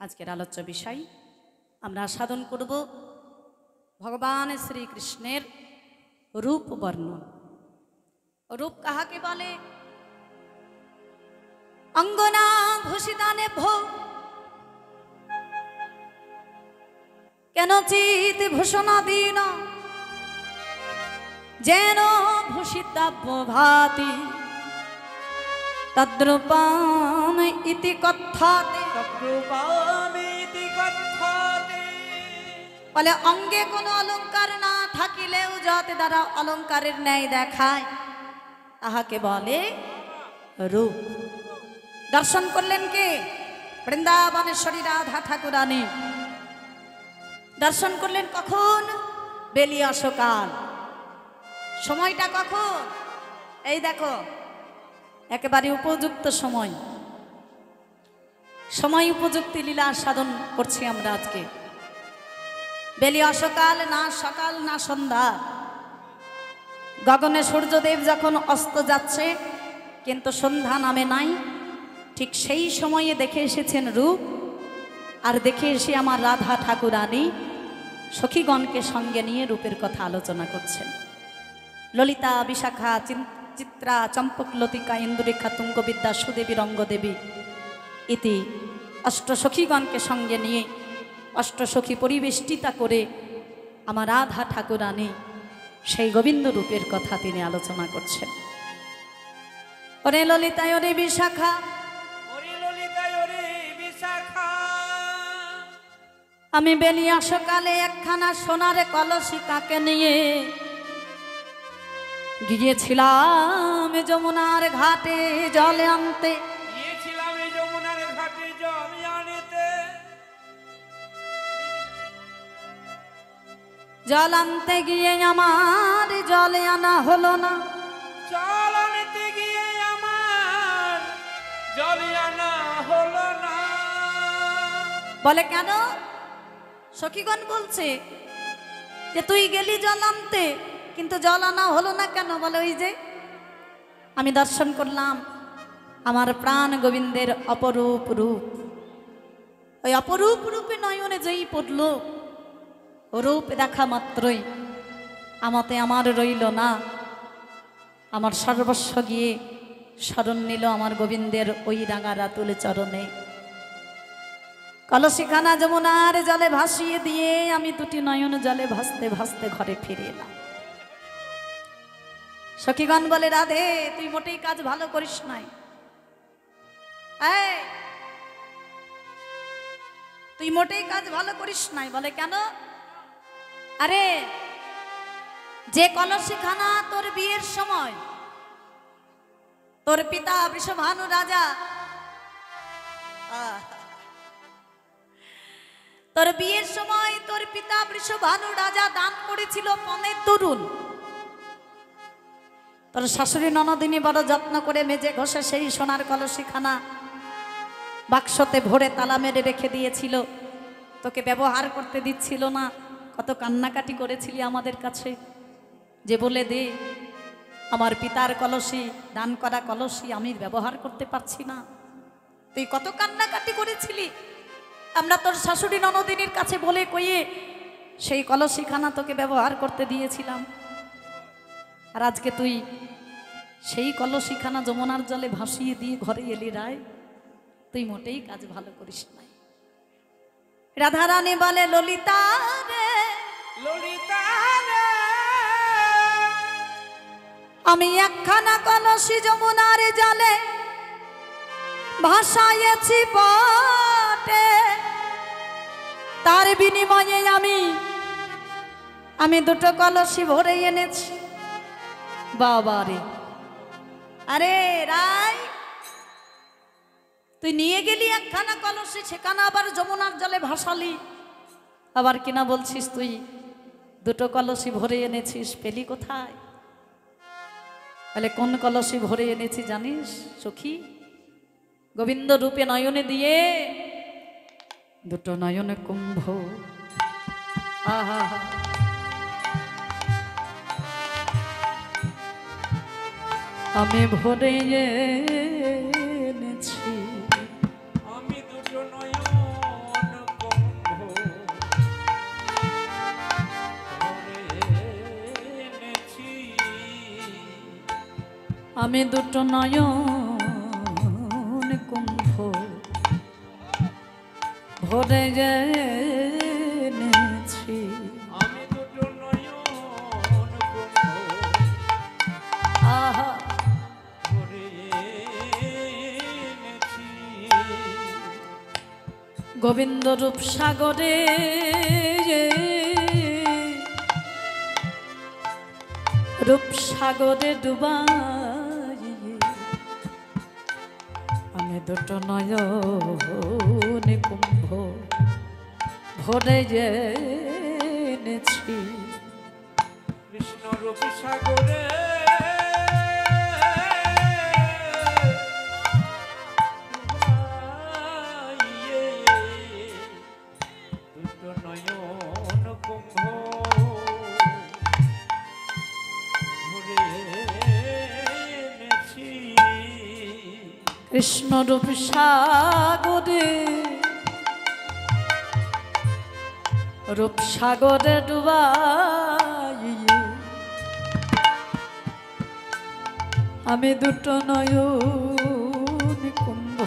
আজকের আলোচ্য বিষয় আমরা সাধন করব ভগবান শ্রীকৃষ্ণের রূপ বর্ণন। রূপ কাহাকে বলে? অঙ্গনা ভূষিতানে ভো কেন চিত ভূষণাদীন যেন ভূষিতাভ্য ভাতি তদ্রূপাম ইতি কথাতে। বলে অঙ্গে কোনো অলঙ্কার না থাকিলেও যাতে দ্বারা অলঙ্কারের ন্যায় দেখায় তাহাকে বলে রূপ। দর্শন করলেন কে? বৃন্দাবনেশ্বরী রাধা ঠাকুরানী। দর্শন করলেন কখন? বেলিয়া সকাল। সময়টা কখন? এই দেখো একেবারে উপযুক্ত সময়। সময় উপযুক্ত লীলা সাধন করছি আমরা আজকে। বেলিয়া সকাল, না সকাল না সন্ধ্যা। গগনে সূর্যদেব যখন অস্ত যাচ্ছে কিন্তু সন্ধ্যা নামে নাই, ঠিক সেই সময়ে দেখে এসেছেন রূপ। আর দেখে এসে আমার রাধা ঠাকুরানী সখীগণকে সঙ্গে নিয়ে রূপের কথা আলোচনা করছেন। ললিতা, বিশাখা, চিত্রা, চম্পক, লতিকা, ইন্দুরেখা, তুঙ্গবিদ্যা, সুদেবী, রঙ্গদেবী ইতি অষ্টসখীগণকে সঙ্গে নিয়ে অষ্টসখী পরিবেষ্টিতা করে আমার রাধা ঠাকুরানী সেই গোবিন্দ রূপের কথা তিনি আলোচনা করছেন। ওরে ললিতায় ওরে বিশাখা, আমি বেলিয়া সকালে একখানা সোনার কলসি কাকে নিয়ে গিয়েছিলাম যমুনার ঘাটে জলে আনতে। জল আনতে গিয়ে আমার জলে আনা হলো না। জল আনতে গিয়ে আমার জলে আনা হলো না। বলে কেন? সখীগণ বলছে যে তুই গেলি জল আনতে কিন্তু জল আনা হলো না কেন? বলে ওই যে আমি দর্শন করলাম আমার প্রাণ গোবিন্দের অপরূপ রূপ। ওই অপরূপ রূপে নয়নে যেই পড়ল, রূপ দেখা মাত্রই আমাতে আমার রইল না। আমার সর্বস্ব গিয়ে শরণ নিল আমার গোবিন্দের ওই রাঙা রাতুল চরণে। কলসিখানা যমুনার জলে ভাসিয়ে দিয়ে আমি দুটি নয়ন জলে ভাসতে ভাসতে ঘরে ফিরে এলাম। সখীগণ বলে রাধে তুই মোটেই কাজ ভালো করিস নাই। তুই মোটেই কাজ ভালো করিস নাই। বলে কেন? আরে যে কলসিখানা তোর বিয়ের সময় তোর পিতা বৃষভানু রাজা, তোর বিয়ের সময় তোর পিতা বৃষভানু রাজা দান করেছিল পনের তরুণ। তোর শাশুড়ি ননদিনী বড় যত্ন করে মেজে ঘষে সেই সোনার কলসিখানা বাক্সতে ভরে তালা মেরে রেখে দিয়েছিল। তোকে ব্যবহার করতে দিচ্ছিল না। কত কান্নাকাটি করেছিলি আমাদের কাছে যে বলে দে আমার পিতার কলসি, দান করা কলসি আমি ব্যবহার করতে পারছি না। তুই কত কান্নাকাটি করেছিলি। আমরা তোর শাশুড়ি ননদিনীর কাছে বলে কইয়ে সেই কলসিখানা তোকে ব্যবহার করতে দিয়েছিলাম। আর আজকে তুই সেই কলসিখানা যমুনার জলে ভাসিয়ে দিয়ে ঘরে এলি রায়। তুই মোটেই কাজ ভালো করিস নাই। রাধারানী বলে ললিতা রে, ললিতা রে, আমি একখানা কলসি যমুনার জলে ভাসাইয়েছি বটে, তার বিনিময়ে আমি দুটো কলসি ভরে এনেছি। বাবা রে, আরে রাই তুই নিয়ে গেলি একখানা কলসি, সেখানে আবার যমুনার জলে ভাসালি, আবার কিনা বলছিস তুই দুটো কলসি ভরে এনেছিস। পেলি কোথায়? তাহলে কোন কলসি ভরে এনেছি জানিস সখী? গোবিন্দ রূপে নয়নে দিয়ে দুটো নয়নে কুম্ভ। আহা আমি ভরে এনেছি। আমি দুটো নয়ন আমি দুটো নয়ন কুম্ভ ভরে জেনেছি। আমি দুটো নয়ন কুম্ভ আহা ভরে এনেছি। গোবিন্দ রূপসাগরে রূপসাগরে ডুবাইয়ে আমি দুটো নয়ন কুম্ভ ভরে জেনেছি। কৃষ্ণ রূপ সাগরে ডুবাইয়ে দুটো নয়ন কুম্ভ ভরে এনেছি। কৃষ্ণ রূপসাগরে রূপসাগরে ডুবাইয়ে আমি দুটো নয়ন কুম্ভ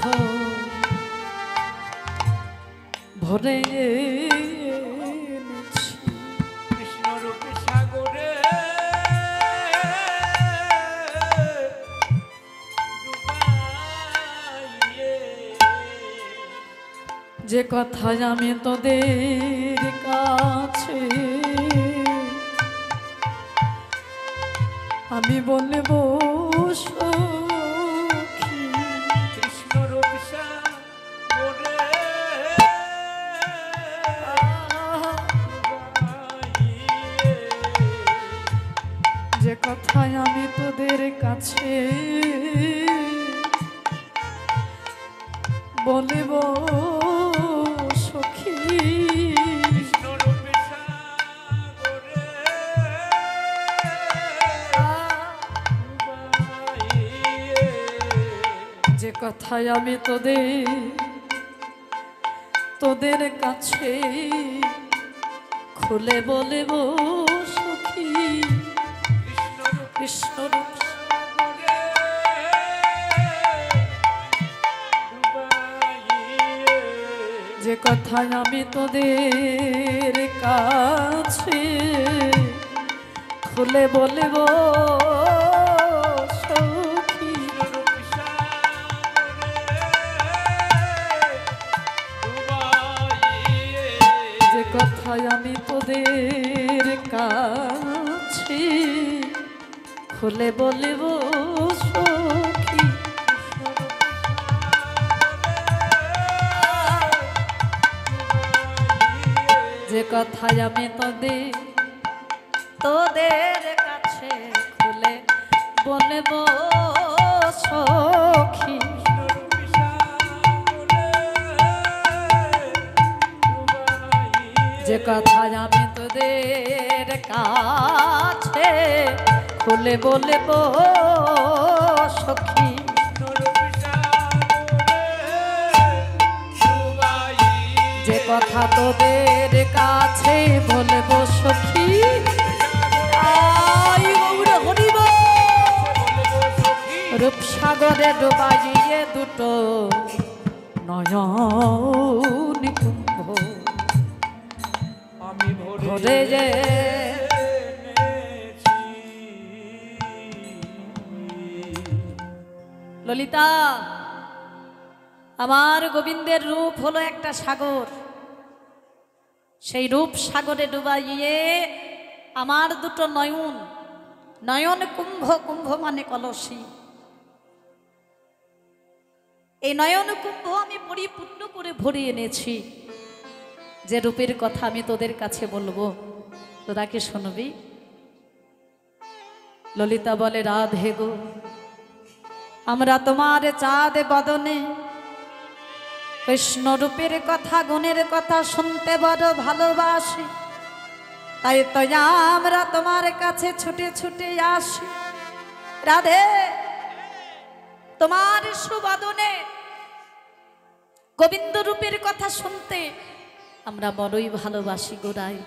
ভরে এনেছি। কৃষ্ণ রূপ সাগরে ডুবাইয়ে যে কথা আমি তোদের কাছে আমি বলবো সখী, কৃষ্ণ রূপ সাগরে ডুবাইয়ে যে কথায় আমি তোদের কাছে বলবো সখী, কৃষ্ণ রূপ সাগরে ডুবাইয়ে যে কথায় আমি তোদের কাছে খুলে বলবো সখী, কৃষ্ণ রূপ সাগরে ডুবাইয়ে যে কথায় আমি তোদের কাছে খুলে বলবো সখী, রূপ সাগরে ডুবাইয়ে যে কথায় আমি তোদের কাছে খুলে বলবো সখী, যে কথায় আমি তোদের কাছে খুলে বলবো সখী, যে কথায় আমি তোদের কাছে খুলে বলবো সখী, যে কথা তোদের কাছে বলবো সখী, আই গৌর হরিব রূপসাগরে ডুবাইয়ে দুটো নয়ন কুম্ভ আমি ভরে যে ললিতা, আমার গোবিন্দের রূপ হলো একটা সাগর, সেই রূপ সাগরে ডুবাইয়ে আমার দুটো নয়ন কুম্ভ, কুম্ভ মানে কলসী, এই নয়ন কুম্ভ আমি পরিপূর্ণ করে ভরে এনেছি। যে রূপের কথা আমি তোদের কাছে বলবো তোরা কি শুনবি? ললিতা বলে, রাধে গো, আমরা তোমার চাঁদ বদনে কৃষ্ণ রূপের কথা গুণের কথা শুনতে বড় ভালোবাসি, তাই তো আমরা তোমার কাছে ছুটে ছুটে আসি। রাধে, তোমার সুবদনে গোবিন্দ রূপের কথা শুনতে আমরা বড়ই ভালোবাসি গোড়াই,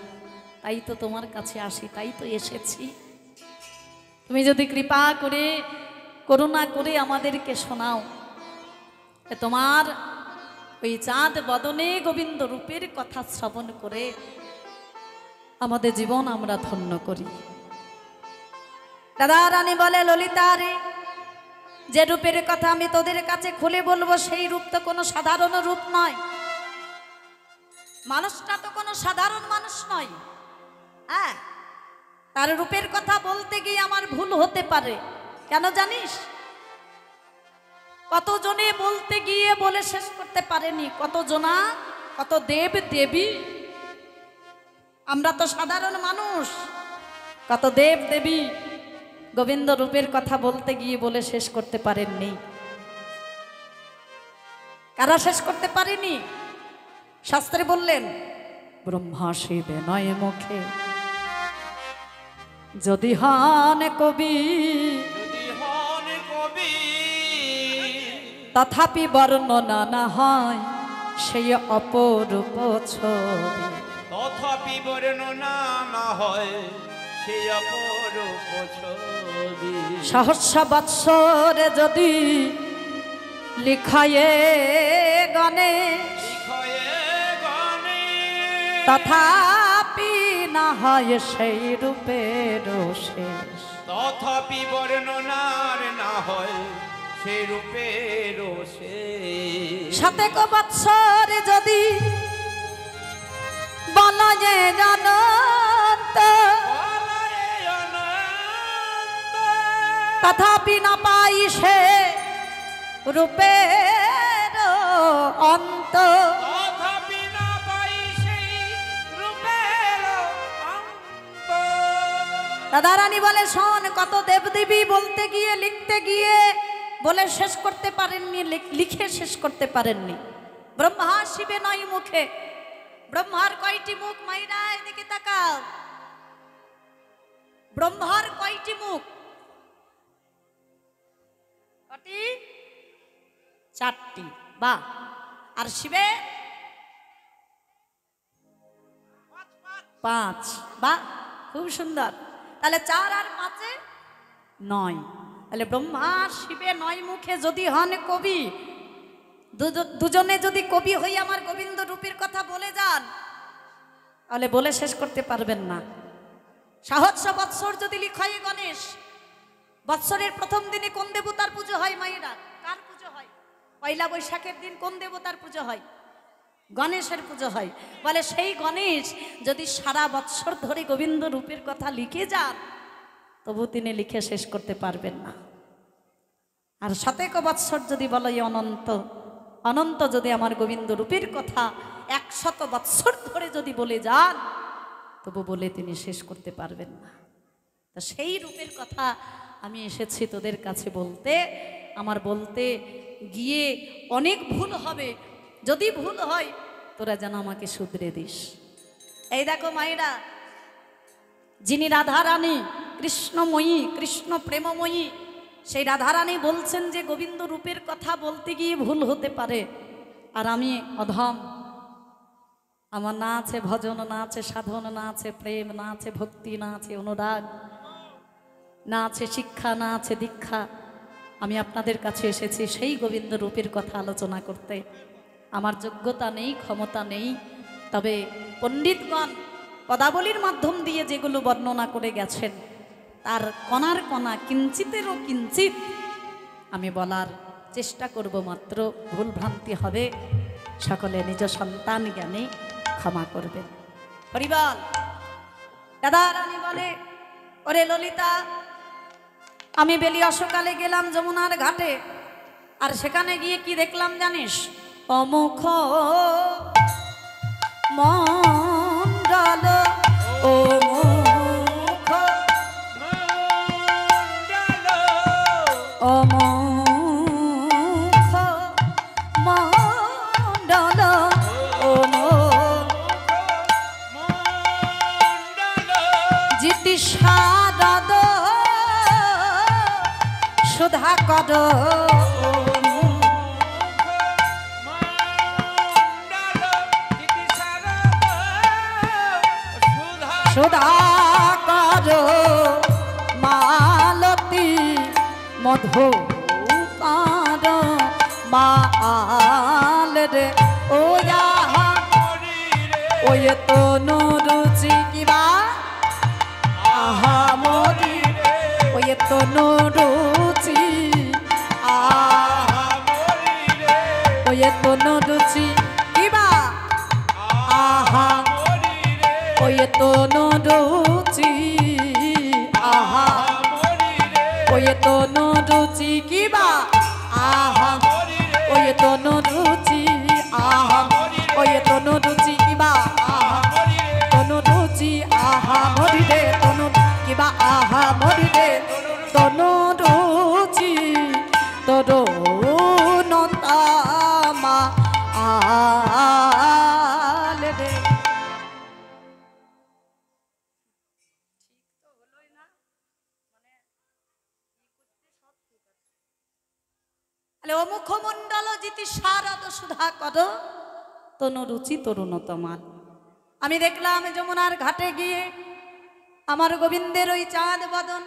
তাই তো তোমার কাছে আসি, তাই তো এসেছি। তুমি যদি কৃপা করে করুণা করে আমাদেরকে শোনাও, তোমার ওই চাঁদ বদনে গোবিন্দ রূপের কথা শ্রবণ করে আমাদের জীবন আমরা ধন্য করি। রাধা রানী বলে, ললিতা রে, যে রূপের কথা আমি তোদের কাছে খুলে বলবো সেই রূপ তো কোনো সাধারণ রূপ নয়। মানুষটা তো কোনো সাধারণ মানুষ নয়। হ্যাঁ, তার রূপের কথা বলতে গিয়ে আমার ভুল হতে পারে। কেন জানিস? কতজনে বলতে গিয়ে বলে শেষ করতে পারেনি, কতজনা, কত দেব দেবী। আমরা তো সাধারণ মানুষ, কত দেব দেবী গোবিন্দ রূপের কথা বলতে গিয়ে বলে শেষ করতে পারেননি। কারা শেষ করতে পারেনি? শাস্ত্রে বললেন, ব্রহ্মা শিবে নয় মুখে যদি হন কবি, তথাপি বর্ণনা না হয় সেই অপরূপ ছবি। তথাপি বর্ণনা না হয় সেই অপরূপ ছবি। সহস্র বৎসরে যদি লিখায়ে গণে, তথাপি না হয় সেই রূপের শেষ। তথাপি বর্ণনার না হয় সেই রূপের শেষ। শতেক বৎসর যদি বলয়ে অনন্ত, তথাপি না পাই সে রূপের অন্ত। তথাপি না পাই সেই রূপের অন্ত। রাধারানী বলে, শোন, কত দেবদেবী বলতে গিয়ে, লিখতে গিয়ে বলে শেষ করতে পারেননি, লিখে শেষ করতে পারেননি। ব্রহ্মা শিবে নয় মুখে। ব্রহ্মার কয়টি মুখ? মাইরা এদিকে তাকাও। ব্রহ্মার কয়টি মুখ? কটি? 4টি। বাহ। আর শিবে 5। বাহ, খুব সুন্দর। তাহলে 4 আর 5-এ 9। তাহলে ব্রহ্মা শিবে 9 মুখে যদি হন কবি, দুজনে যদি কবি হই আমার গোবিন্দ রূপের কথা বলে যান, তাহলে বলে শেষ করতে পারবেন না। সহস্র বৎসর যদি লিখায় গণেশ, বৎসরের প্রথম দিনে কোন দেবতার পুজো হয়? মায়েরা, কার পুজো হয়? পয়লা বৈশাখের দিন কোন দেবতার পুজো হয়? গণেশের পুজো হয়। বলে সেই গণেশ যদি সারা বৎসর ধরে গোবিন্দ রূপের কথা লিখে যান, তবু তিনি লিখে শেষ করতে পারবেন না। আর শতেক বৎসর যদি বলো অনন্ত, অনন্ত যদি আমার গোবিন্দ রূপের কথা 100 বৎসর ধরে যদি বলে যান, তবু বলে তিনি শেষ করতে পারবেন না। তা সেই রূপের কথা আমি এসেছি তোদের কাছে বলতে। আমার বলতে গিয়ে অনেক ভুল হবে, যদি ভুল হয় তোরা যেন আমাকে শুধরে দিস। এই দেখো মায়েরা, যিনি রাধারানী, কৃষ্ণময়ী, কৃষ্ণ প্রেমময়ী, সেই রাধারানী বলছেন যে গোবিন্দ রূপের কথা বলতে গিয়ে ভুল হতে পারে। আর আমি অধম, আমার না আছে ভজন, না আছে সাধন, না আছে প্রেম, না আছে ভক্তি, না আছে অনুরাগ, না আছে শিক্ষা, না আছে দীক্ষা। আমি আপনাদের কাছে এসেছি সেই গোবিন্দ রূপের কথা আলোচনা করতে। আমার যোগ্যতা নেই, ক্ষমতা নেই, তবে পণ্ডিতগণ পদাবলীর মাধ্যম দিয়ে যেগুলো বর্ণনা করে গেছেন, তার কণার কণা, কিঞ্চিতেরও কিঞ্চিত আমি বলার চেষ্টা করব। মাত্র ভুল ভ্রান্তি হবে, সকলে নিজ সন্তান জ্ঞানে ক্ষমা করবেন। হরিবল। দাদা রানী বলে, ওরে ললিতা, আমি বেলি অসকালে গেলাম যমুনার ঘাটে, আর সেখানে গিয়ে কি দেখলাম জানিস? অমুখ মণ্ডল, ও মুখ অমুখ মণ্ডল, ও জিতি শারদ সুধা কর, সুধা কর মালতী মধু পার মাল রে ও যাহা ওই তনু রুচি কিবা আহা মরি ওই তনু রুচি আহা ওই তনু রুচি কিবা আহা ওই তনু রুচি আহা ওই তনু রুচি কিবা আহা ওই তনু রুচি আহা ওই তনু রুচি কিবা আহা তনু রুচি আহা মরি রে তনু কিবা আহা মরি রে তনু রুচি তরুণতামা আল রে। ও মুখমণ্ডল জিতি শারদ সুধা কর তনু রুচি তরুণতমাল। আমি দেখলাম যমুনার ঘাটে গিয়ে আমার গোবিন্দের ওই চাঁদ বদন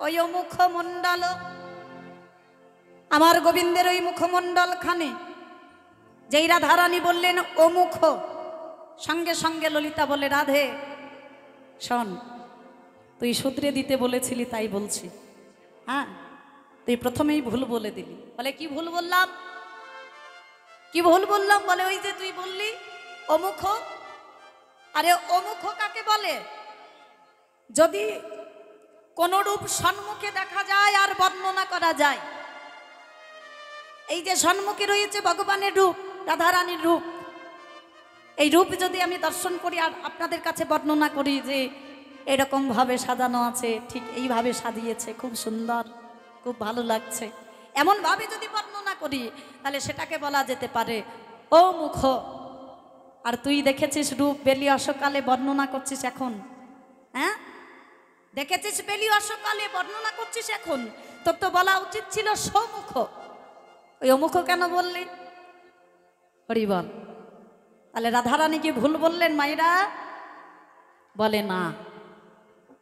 ওই মুখমণ্ডল আমার গোবিন্দের ওই মুখমণ্ডল খানে যেই রাধারানী বললেন ও মুখ, সঙ্গে সঙ্গে ললিতা বলে রাধে শোন, তুই শুধরে দিতে বলেছিলি তাই বলছি। হ্যাঁ, তুই প্রথমেই ভুল বলে দিলি। বলে কি ভুল বললাম? কি ভুল বললাম? বলে ওই যে তুই বললি অমুখ। আরে অমুখ কাকে বলে? যদি কোন রূপ সম্মুখে দেখা যায় আর বর্ণনা করা যায়। এই যে সম্মুখে রয়েছে ভগবানের রূপ, রাধারানীর রূপ, এই রূপ যদি আমি দর্শন করি আর আপনাদের কাছে বর্ণনা করি যে এরকম ভাবে সাজানো আছে, ঠিক এইভাবে সাজিয়েছে, খুব সুন্দর, খুব ভালো লাগছে, এমন ভাবে যদি বর্ণনা করি, তাহলে সেটাকে বলা যেতে পারে ও মুখ। আর তুই দেখেছিস রূপ বেলি অসকালে বর্ণনা করছিস এখন? হ্যাঁ, দেখেছিস বেলি অসকালে বর্ণনা করছিস এখন? তোর তো বলা উচিত ছিল সমুখ। ওই অমুখ কেন বললি? হরি বল। তাহলে রাধারানী কি ভুল বললেন মায়েরা? বলে না,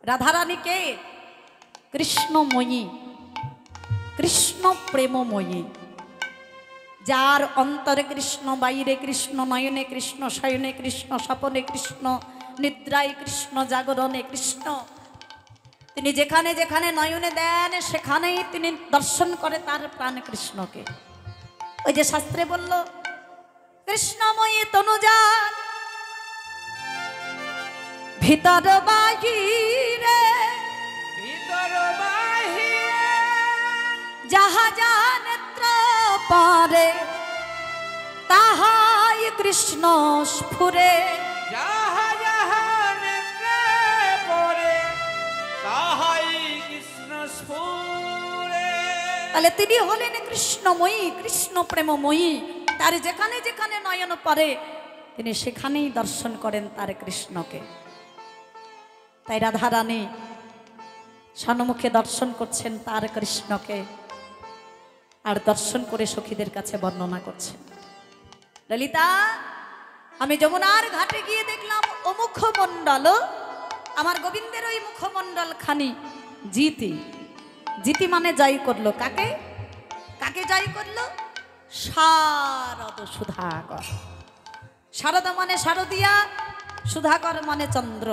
রাধারানীকে কৃষ্ণময়ী, কৃষ্ণ প্রেমময়ী, যার অন্তরে কৃষ্ণ, বাইরে কৃষ্ণ, নয়নে কৃষ্ণ, শয়নে কৃষ্ণ, স্বপনে কৃষ্ণ, নিদ্রায় কৃষ্ণ, জাগরণে কৃষ্ণ। তিনি যেখানে যেখানে নয়নে দেন সেখানেই তিনি দর্শন করে তার প্রাণ কৃষ্ণকে। ওই যে শাস্ত্রে বলল কৃষ্ণময়ী তনুজান ভিতর বাহিরে, ভিতর বাহিরে যাহা যা নেত্র পারে তাহাই কৃষ্ণ স্ফুরে। যাহা যাহা নেত্রে পড়ে তাহাই কৃষ্ণ স্ফুরে। তাহলে তিনি হলেন কৃষ্ণময়ী, কৃষ্ণ প্রেমময়ী। তার যেখানে যেখানে নয়ন পড়ে তিনি সেখানেই দর্শন করেন তার কৃষ্ণকে। তাই রাধারানী সম্মুখে দর্শন করছেন তার কৃষ্ণকে, আর দর্শন করে সখীদের কাছে বর্ণনা করছেন। ললিতা, আমি যমুনার ঘাটে গিয়ে দেখলাম ও মুখমণ্ডল, আমার গোবিন্দের ওই মুখমণ্ডল খানি জিতি। জিতি মানে জয় করলো। কাকে? কাকে জয় করলো? শারদ সুধাকর। শারদা মানে শারদিয়া, সুধাকর মানে চন্দ্র।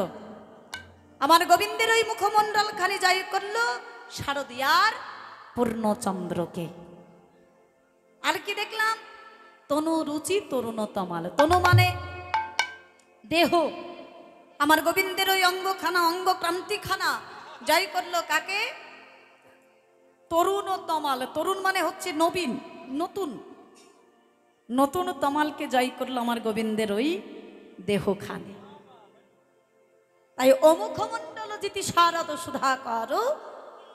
আমার গোবিন্দের ওই মুখমণ্ডল খানি জয় করলো শারদিয়ার পূর্ণচন্দ্রকে। আর কি দেখলাম? তনু রুচি তরুণতমাল। তনু মানে দেহ, আমার গোবিন্দের ওই অঙ্গখানা, অঙ্গ ক্রান্তিখানা জয় করলো কাকে? তরুণতমাল। তরুণ মানে হচ্ছে নবীন, নতুন। নতুন তমালকে জয় করলো আমার গোবিন্দের ওই দেহখানে। তাই অমুখমণ্ডল জিতি শারদ সুধাকর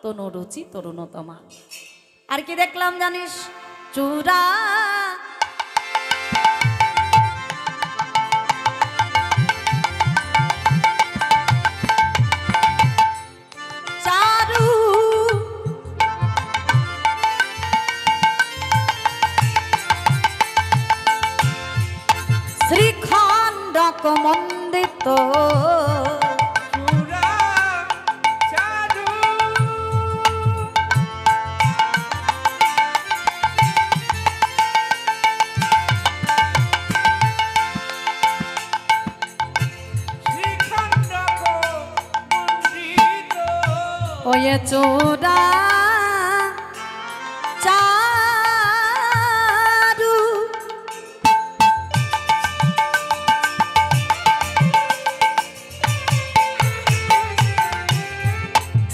তনু রুচি তরুণতমাল। আর কি দেখলাম জানিস? চূড়া চারু শ্রীখণ্ডক মন্দিত চূড়া চারু ওয়ে চোরা চারু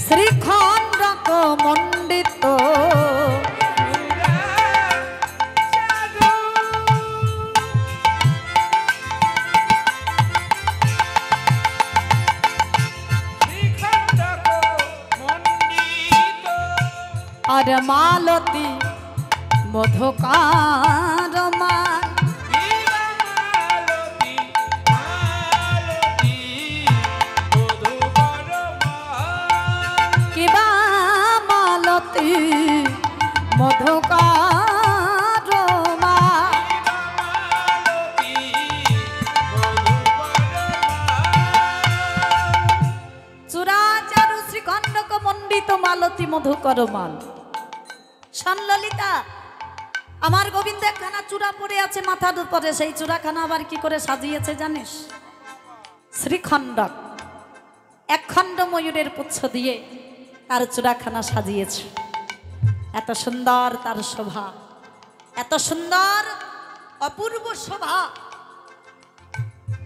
শ্রীখণ্ডক মণ্ডিত আর মালতী মধুকার মান কিবা মালতী মধুকার মান চূড়াচারু শ্রীখণ্ডক মণ্ডিত মালতী মধুকর মান। ললিতা আমার গোবিন্দ একখানা চূড়া পড়ে আছে মাথার উপরে, সেই চূড়াখানা আবার কি করে সাজিয়েছে জানিস? শ্রীখণ্ডক একখণ্ড ময়ূরের পুচ্ছ দিয়ে তার চূড়াখানা সাজিয়েছে। এত সুন্দর তার শোভা, এত সুন্দর অপূর্ব শোভা।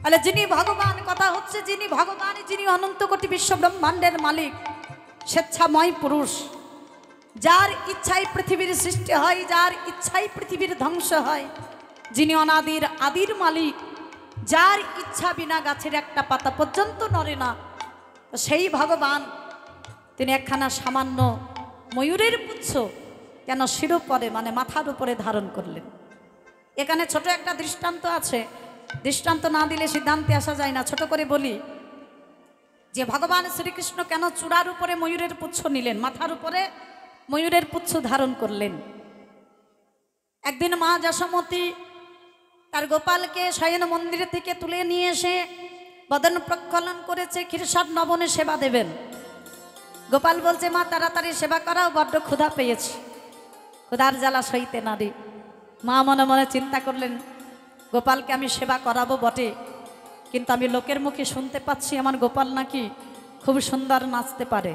তাহলে যিনি ভগবান, কথা হচ্ছে যিনি ভগবান, যিনি অনন্ত কোটি বিশ্ব ব্রহ্মাণ্ডের মালিক, স্বেচ্ছাময় পুরুষ, যার ইচ্ছাই পৃথিবীর সৃষ্টি হয়, যার ইচ্ছাই পৃথিবীর ধ্বংস হয়, যিনি অনাদির আদির মালিক, যার ইচ্ছা বিনা গাছের একটা পাতা পর্যন্ত নড়ে না, সেই ভগবান তিনি একখানা সামান্য ময়ূরের পুচ্ছ কেন শিরোপরে মানে মাথার উপরে ধারণ করলেন। এখানে ছোট একটা দৃষ্টান্ত আছে, দৃষ্টান্ত না দিলে সিদ্ধান্তে আসা যায় না। ছোট করে বলি যে ভগবান শ্রীকৃষ্ণ কেন চূড়ার উপরে ময়ূরের পুচ্ছ নিলেন, মাথার উপরে ময়ূরের পুচ্ছ ধারণ করলেন। একদিন মা যশোমতী তার গোপালকে শয়ন মন্দির থেকে তুলে নিয়ে এসে বদন প্রক্ষালন করেছে, ক্ষীরসাদ নবনে সেবা দেবেন। গোপাল বলছে মা তাড়াতাড়ি সেবা করাও, বড্ড ক্ষুধা পেয়েছি, ক্ষুধার জ্বালা সইতে নারী। মা মনে মনে চিন্তা করলেন গোপালকে আমি সেবা করাবো বটে, কিন্তু আমি লোকের মুখে শুনতে পাচ্ছি আমার গোপাল নাকি খুব সুন্দর নাচতে পারে।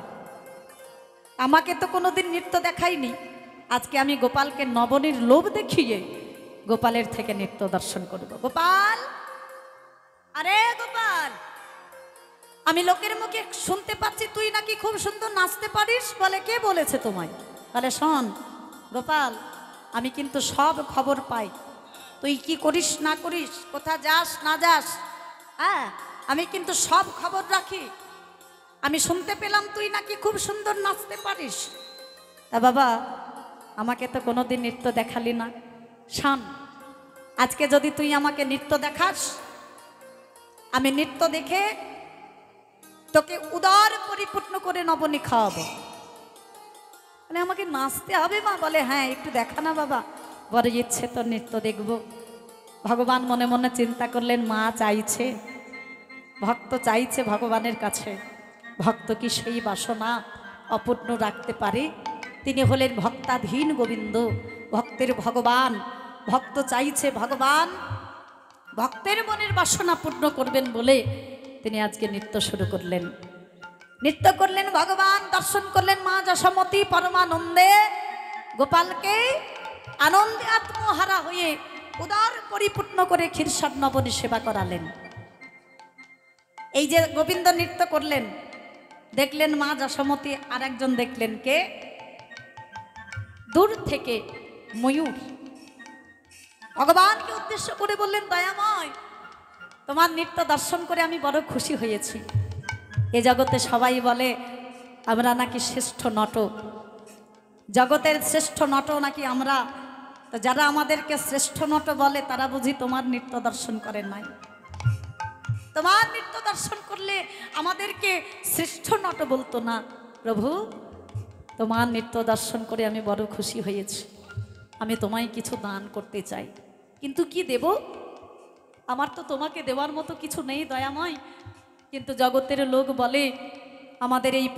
আমাকে তো কোনোদিন নৃত্য দেখায়নি, আজকে আমি গোপালকে নবনীর লোভ দেখিয়ে গোপালের থেকে নৃত্য দর্শন করব। গোপাল, আরে গোপাল, আমি লোকের মুখে শুনতে পাচ্ছি তুই নাকি খুব সুন্দর নাচতে পারিস। বলে কে বলেছে তোমায়? বলে শোন গোপাল, আমি কিন্তু সব খবর পাই, তুই কি করিস না করিস, কোথা যাস না যাস, হ্যাঁ আমি কিন্তু সব খবর রাখি। আমি শুনতে পেলাম তুই নাকি খুব সুন্দর নাচতে পারিস। তা বাবা, আমাকে তো কোনোদিন নৃত্য দেখালি না। শোন, আজকে যদি তুই আমাকে নৃত্য দেখাস, আমি নৃত্য দেখে তোকে উদার পরিপূর্ণ করে নবনী খাওয়াবো। মানে আমাকে নাচতে হবে মা? বলে হ্যাঁ, একটু দেখা না বাবা, বড় ইচ্ছে তোর নৃত্য দেখব। ভগবান মনে মনে চিন্তা করলেন মা চাইছে, ভক্ত চাইছে ভগবানের কাছে, ভক্ত কি সেই বাসনা অপূর্ণ রাখতে পারে? তিনি হলেন ভক্তাধীন গোবিন্দ, ভক্তের ভগবান। ভক্ত চাইছে ভগবান ভক্তের মনের বাসনা পূর্ণ করবেন বলে তিনি আজকে নৃত্য শুরু করলেন। নৃত্য করলেন ভগবান, দর্শন করলেন মা যশোমতী পরমানন্দে গোপালকে আনন্দে আত্মহারা হয়ে উদার পরিপূর্ণ করে ক্ষীরসাদ নবনী সেবা করালেন। এই যে গোবিন্দ নৃত্য করলেন, দেখলেন মা যশোমতী, আর একজন দেখলেন কে? দূর থেকে ময়ূর ভগবানকে উদ্দেশ্য করে বললেন দয়াময়, তোমার নৃত্য দর্শন করে আমি বড় খুশি হয়েছি। এ জগতে সবাই বলে আমরা নাকি শ্রেষ্ঠ নট, জগতের শ্রেষ্ঠ নট নাকি আমরা। তো যারা আমাদেরকে শ্রেষ্ঠ নট বলে তারা বুঝি তোমার নৃত্য দর্শন করেন নাই। তোমার নৃত্য দর্শন করলে আমাদেরকে শ্রেষ্ঠ নট বলতো না। প্রভু, তোমার নৃত্য দর্শন করে আমি বড় খুশি হয়েছি, আমি তোমায় কিছু দান করতে চাই, কিন্তু কি দেব? আমার তো তোমাকে দেওয়ার মতো কিছু নেই দয়াময়, কিন্তু জগতের লোক বলে আমাদের এই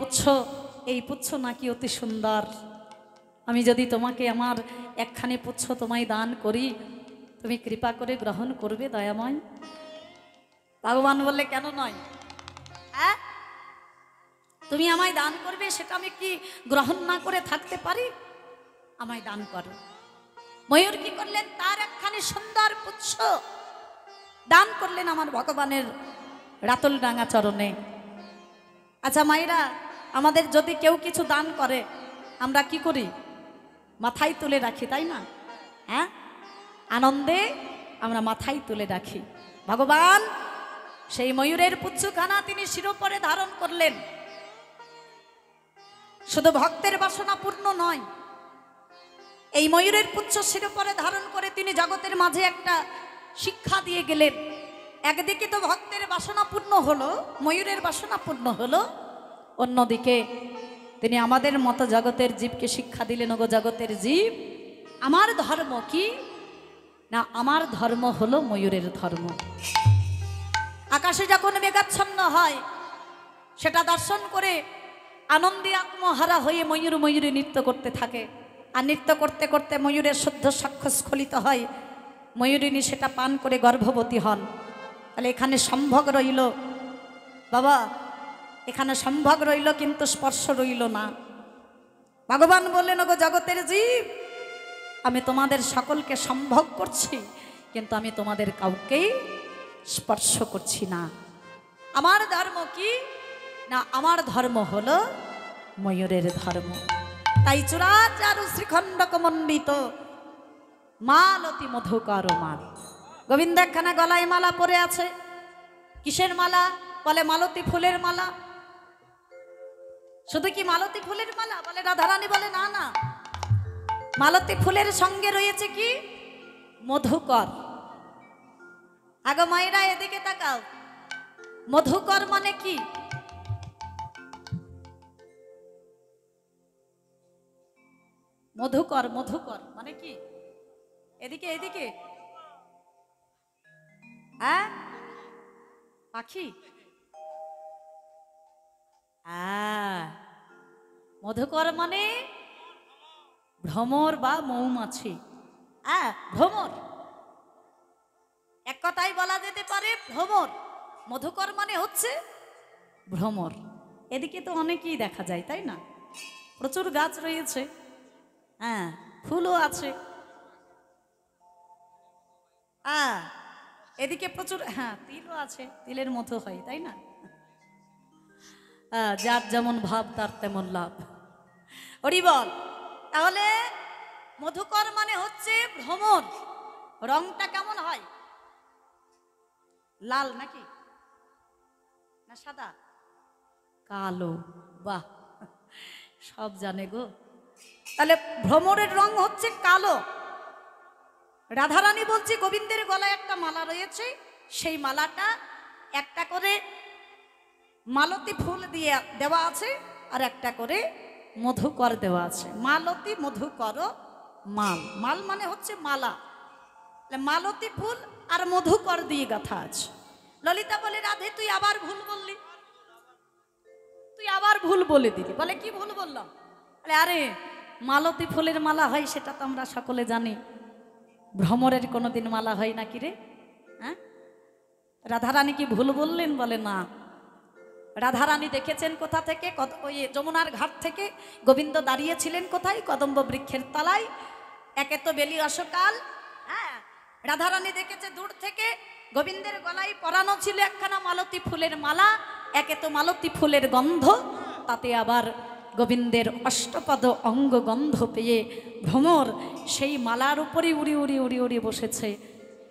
পুচ্ছ নাকি অতি সুন্দর, আমি যদি তোমাকে আমার একখানি পুচ্ছ তোমায় দান করি, তুমি কৃপা করে গ্রহণ করবে দয়াময়? ভগবান বললে কেন নয়, হ্যাঁ তুমি আমায় দান করবে, সেটা আমি কি গ্রহণ না করে থাকতে পারি? আমায় দান করো। ময়ূর কি করলেন? তার একখানি সুন্দর পুচ্ছ দান করলেন আমার ভগবানের রাতল ডাঙা চরণে। আচ্ছা মায়েরা, আমাদের যদি কেউ কিছু দান করে আমরা কি করি? মাথায় তুলে রাখি, তাই না? হ্যাঁ, আনন্দে আমরা মাথায় তুলে রাখি। ভগবান সেই ময়ূরের পুচ্ছখানা তিনি শিরোপরে ধারণ করলেন। শুধু ভক্তের বাসনা পূর্ণ নয়, এই ময়ূরের পুচ্ছ শিরোপরে ধারণ করে তিনি জগতের মাঝে একটা শিক্ষা দিয়ে গেলেন। একদিকে তো ভক্তের বাসনা পূর্ণ হলো, ময়ূরের বাসনা পূর্ণ হলো, অন্যদিকে তিনি আমাদের মতো জগতের জীবকে শিক্ষা দিলেন, ওগো জগতের জীব, আমার ধর্ম কি না? আমার ধর্ম হলো ময়ূরের ধর্ম। আকাশে যখন মেঘাচ্ছন্ন হয় সেটা দর্শন করে আনন্দে আত্মহারা হয়ে ময়ূর ময়ূরে নৃত্য করতে থাকে। আর নৃত্য করতে করতে ময়ূরের শুদ্ধ সাক্ষ্য স্খলিত হয়, ময়ূরিনী সেটা পান করে গর্ভবতী হন। তাহলে এখানে সম্ভোগ রইল বাবা, এখানে সম্ভোগ রইল কিন্তু স্পর্শ রইল না। ভগবান বললেন, ওগো জগতের জীব, আমি তোমাদের সকলকে সম্ভোগ করছি কিন্তু আমি তোমাদের কাউকেই স্পর্শ করছি না। আমার ধর্ম কি না? আমার ধর্ম হলো ময়ূরের ধর্ম। তাই চূড়াচারু শ্রীখণ্ডক মণ্ডিত মালতী মধুকর মাল। গোবিন্দ একখানা গলায় মালা পরে আছে। কিসের মালা? বলে মালতী ফুলের মালা। শুধু কি মালতী ফুলের মালা? বলে রাধারানী বলে না না, মালতী ফুলের সঙ্গে রয়েছে কি? মধুকর। আগো মায়েরা এদিকে তাকাও, মধুকর মানে কি? মধুকর, মধুকর মানে কি? এদিকে এদিকে, হ্যাঁ, পাখি। মধুকর মানে ভ্রমর বা মৌমাছি। ভ্রমর, এক কথাই বলা যেতে পারে ভ্রমর। মধুকর মানে হচ্ছে ভ্রমর। এদিকে তো অনেকেই দেখা যায়, তাই না? প্রচুর গাছ রয়েছে, হ্যাঁ, ফুলও আছে। এদিকে প্রচুর, হ্যাঁ, তিলও আছে, তিলের মতো হয়, তাই না? যার যেমন ভাব তার তেমন লাভ। হরি বল। তাহলে মধুকর মানে হচ্ছে ভ্রমর। রংটা কেমন হয়? লাল নাকি না সাদা? কালো। বাহ, সব জানে গো। তাহলে ভ্রমরের রং হচ্ছে কালো। রাধারানী বলছি, গোবিন্দের গলায় একটা মালা রয়েছে, সেই মালাটা একটা করে মালতী ফুল দিয়ে দেওয়া আছে আর একটা করে মধুকর দেওয়া আছে। মালতী মধুকর মাল। মাল মানে হচ্ছে মালা। মালতী ফুল আর মধুকর দিয়ে গাঁথা আছে। ললিতা বলে, রাধে তুই আবার ভুল বললি, তুই আবার ভুল বলে দিলি। বলে কি ভুল বললাম? বলে আরে মালতী ফুলের মালা হয় সেটা তো আমরা সকলে জানি, ভ্রমরের কোনোদিন মালা হয় নাকি রে? হ্যাঁ, রাধারানী কি ভুল বললেন? বলে না, রাধারানী দেখেছেন কোথা থেকে? ওই যমুনার ঘাট থেকে। গোবিন্দ দাঁড়িয়েছিলেন কোথায়? কদম্ব বৃক্ষের তলায়। একে তো বেলি অসকাল, হ্যাঁ, রাধারানী দেখেছে দূর থেকে গোবিন্দের গলায় পরানো ছিল একখানা মালতী ফুলের মালা। একে তো মালতী ফুলের গন্ধ, তাতে আবার গোবিন্দের অষ্টপদ অঙ্গ গন্ধ পেয়ে ভ্রমর সেই মালার উপরে উড়ি উড়ি উড়ি উড়ি বসেছে।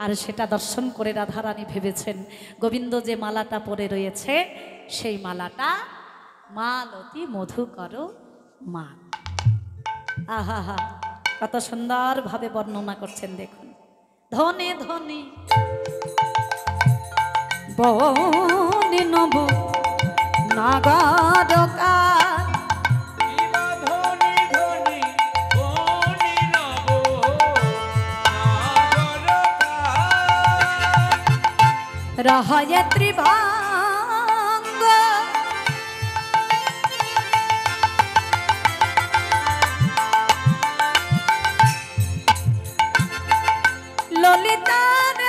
আর সেটা দর্শন করে রাধারানী ভেবেছেন গোবিন্দ যে মালাটা পরে রয়েছে সেই মালাটা মালতী মধুকর মাল। আহা হা, কত সুন্দরভাবে বর্ণনা করছেন দেখুন। ধনে ধনে বনে নব নাগারকার, রহয় ত্রিভঙ্গ ললিতার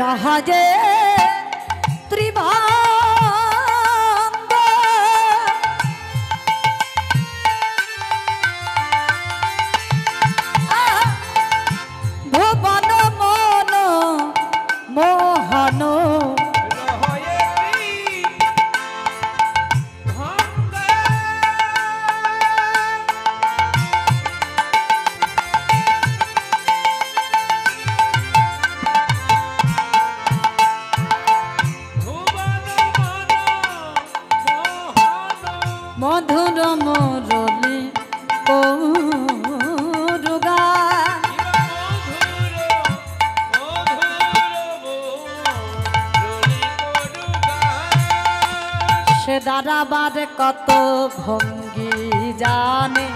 রাহাজে ত্রিভঙ্গ ভুবন মন মোহন মধুর মুরলি কৌরুগা সে দাঁড়াবার কত ভঙ্গি জানে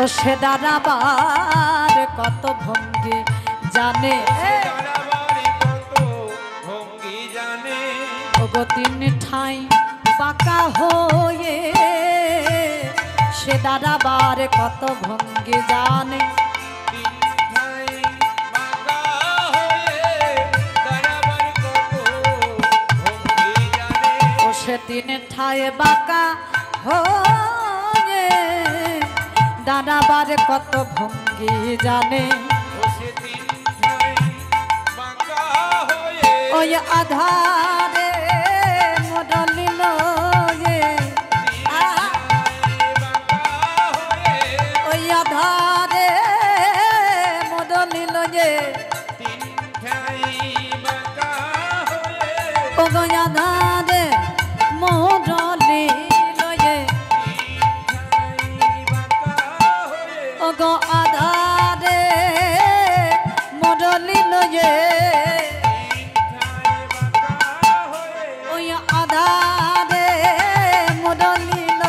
ও সে দাঁড়াবার কত ভঙ্গি জানে তিন ঠাই বাঁকা হয়ে সে দাঁড়াবার কত ভঙ্গি জানে ও সে তিন ঠাই বাঁকা হয়ে দাঁড়াবার কত ভঙ্গি জানে ওই আধারে মডলিল ওই আধারে মডলিল ও গো আধারে মডলিল ও গো আধারে মডলিল আধারে মডলিল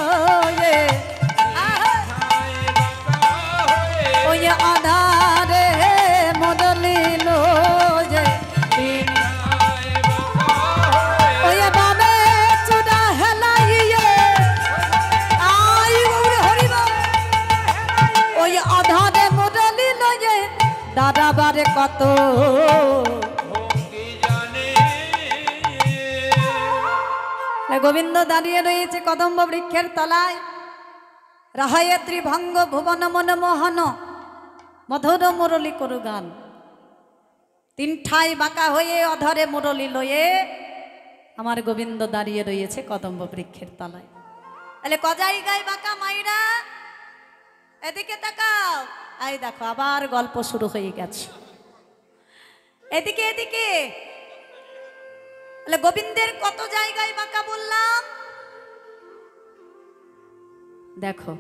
ওই আধারে মডলিল ওই বাবে চুড়া হেলাইয়ে ওই আধারে মডলিল দাঁড়াবারে কত গোবিন্দ দাঁড়িয়ে রয়েছে কদম্ব বৃক্ষের তলায় রাহায়ে ত্রিভঙ্গ ভুবন মন মোহন মধুর মুরলি করু গান তিন ঠাই বাঁকা হয়ে অধরে মুরলি লয়ে আমার গোবিন্দ দাঁড়িয়ে রয়েছে কদম্ব বৃক্ষের তলায়। তাহলে ক জায়গায় বাঁকা মাইরা এদিকে তাকাও এই দেখো আবার গল্প শুরু হয়ে গেছে এদিকে এদিকে গোবিন্দের কত জায়গায় বাঁকা বললাম দেখো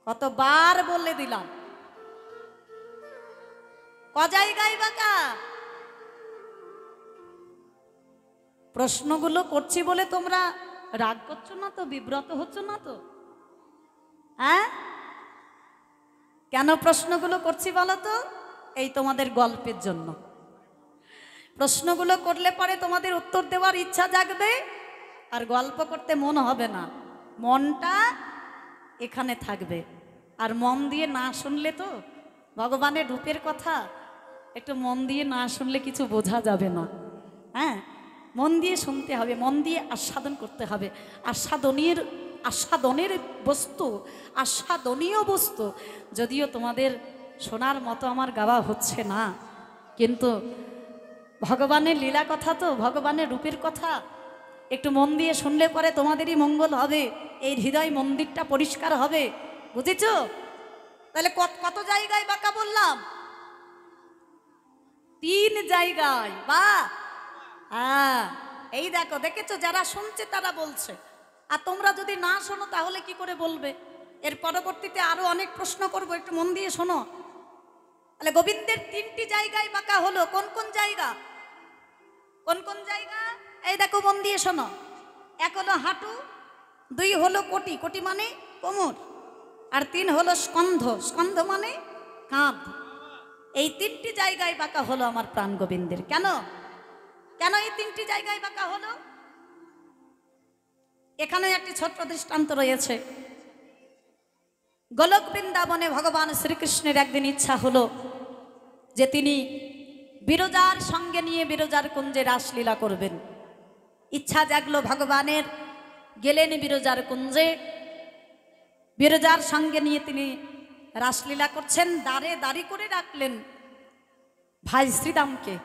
কতবার বলে দিলাম ক জায়গায় বাঁকা প্রশ্নগুলো করছি বলে তোমরা রাগ করছো না তো বিব্রত হচ্ছ না তো হ্যাঁ কেন প্রশ্নগুলো করছি বলো তো এই তোমাদের গল্পের জন্য প্রশ্নগুলো করলে পরে তোমাদের উত্তর দেওয়ার ইচ্ছা জাগবে আর গল্প করতে মন হবে না মনটা এখানে থাকবে আর মন দিয়ে না শুনলে তো ভগবানের রূপের কথা একটু মন দিয়ে না শুনলে কিছু বোঝা যাবে না হ্যাঁ মন দিয়ে শুনতে হবে মন দিয়ে আস্বাদন করতে হবে আস্বাদনের বস্তু আস্বাদনীয় বস্তু যদিও তোমাদের শোনার মতো আমার গাওয়া হচ্ছে না কিন্তু ভগবানের লীলা কথা তো ভগবানের রূপের কথা একটু মন দিয়ে শুনলে পরে তোমাদেরই মঙ্গল হবে এই হৃদয় মন্দিরটা পরিষ্কার হবে বুঝেছো তাহলে কত জায়গায় বাঁকা বললাম 3 জায়গায় বা হ্যাঁ এই দেখো দেখেছো যারা শুনছে তারা বলছে আর তোমরা যদি না শোনো তাহলে কি করে বলবে এর পরবর্তীতে আরো অনেক প্রশ্ন করবো একটু মন দিয়ে শোনো তাহলে গোবিন্দের 3টি জায়গায় বাঁকা হলো কোন কোন জায়গা এই দেখো মন দিয়ে শোনো 1 হলো হাঁটু 2 হলো কোটি কোটি মানে কোমর আর 3 হলো স্কন্ধ মানে কাঁধ এই 3টি জায়গায় বাঁকা হলো আমার প্রাণ গোবিন্দের কেন এই 3টি জায়গায় বাঁকা হলো এখানে একটি ছোট্ট দৃষ্টান্ত রয়েছে গোলক বৃন্দাবনে ভগবান শ্রীকৃষ্ণের একদিন ইচ্ছা হলো যে তিনি বিরজার সঙ্গে নিয়ে বিরজার কুঞ্জে রাসলীলা করবেন। ইচ্ছা জাগলো ভগবানের, গেলেন বিরজার কুঞ্জে। বিরজার সঙ্গে নিয়ে তিনি রাসলীলা করছেন। দ্বারে দাঁড়ি করে রাখলেন ভাই শ্রীদামকে।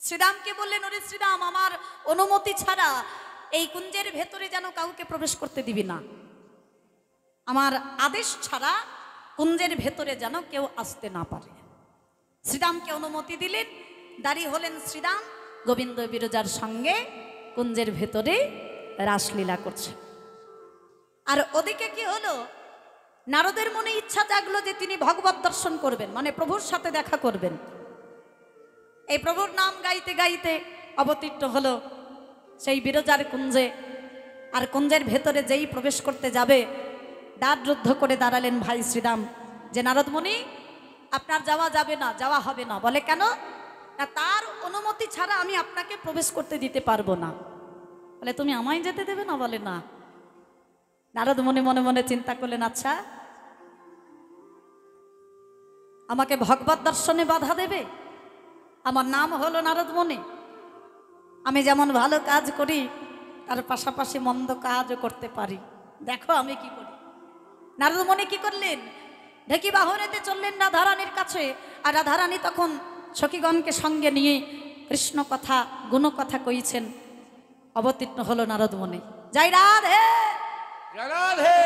শ্রীদামকে বললেন, ওরে শ্রীদাম, আমার অনুমতি ছাড়া এই কুঞ্জের ভেতরে যেন কাউকে প্রবেশ করতে দিবি না। আমার আদেশ ছাড়া কুঞ্জের ভেতরে যেন কেউ আসতে না পারে। শ্রীদামকে অনুমতি দিলেন। দাঁড়িয়ে হলেন শ্রীদাম, গোবিন্দ বিরজার সঙ্গে কুঞ্জের ভেতরে রাসলীলা করছে। আর ওদিকে কি হলো, নারদের মনে ইচ্ছা জাগলো যে তিনি ভগবত দর্শন করবেন, মানে প্রভুর সাথে দেখা করবেন। এই প্রভুর নাম গাইতে গাইতে অবতীর্ণ হলো সেই বিরজার কুঞ্জে। আর কুঞ্জের ভেতরে যেই প্রবেশ করতে যাবে, দ্বার রুদ্ধ করে দাঁড়ালেন ভাই শ্রীরাম যে নারদমুনি, আপনার যাওয়া যাবে না, যাওয়া হবে না। বলে কেন? না, তার অনুমতি ছাড়া আমি আপনাকে প্রবেশ করতে দিতে পারবো না। বলে তুমি আমায় যেতে দেবে না? বলে না। নারদমুনি মনে মনে চিন্তা করলেন, আচ্ছা আমাকে ভগবত দর্শনে বাধা দেবে? আমার নাম হলো নারদমুনি, আমি যেমন ভালো কাজ করি তার পাশাপাশি মন্দ কাজও করতে পারি, দেখো আমি কি করি। নারদমুনি কি করলেন? ঢেকি বাহনেতে চললেন রাধারানীর কাছে। আর রাধারানী তখন সখীগণকে সঙ্গে নিয়ে কৃষ্ণ কথা গুণ কথা কইছেন। অবতীর্ণ হলো নারদমুনি। জয় রাধে, রাধে,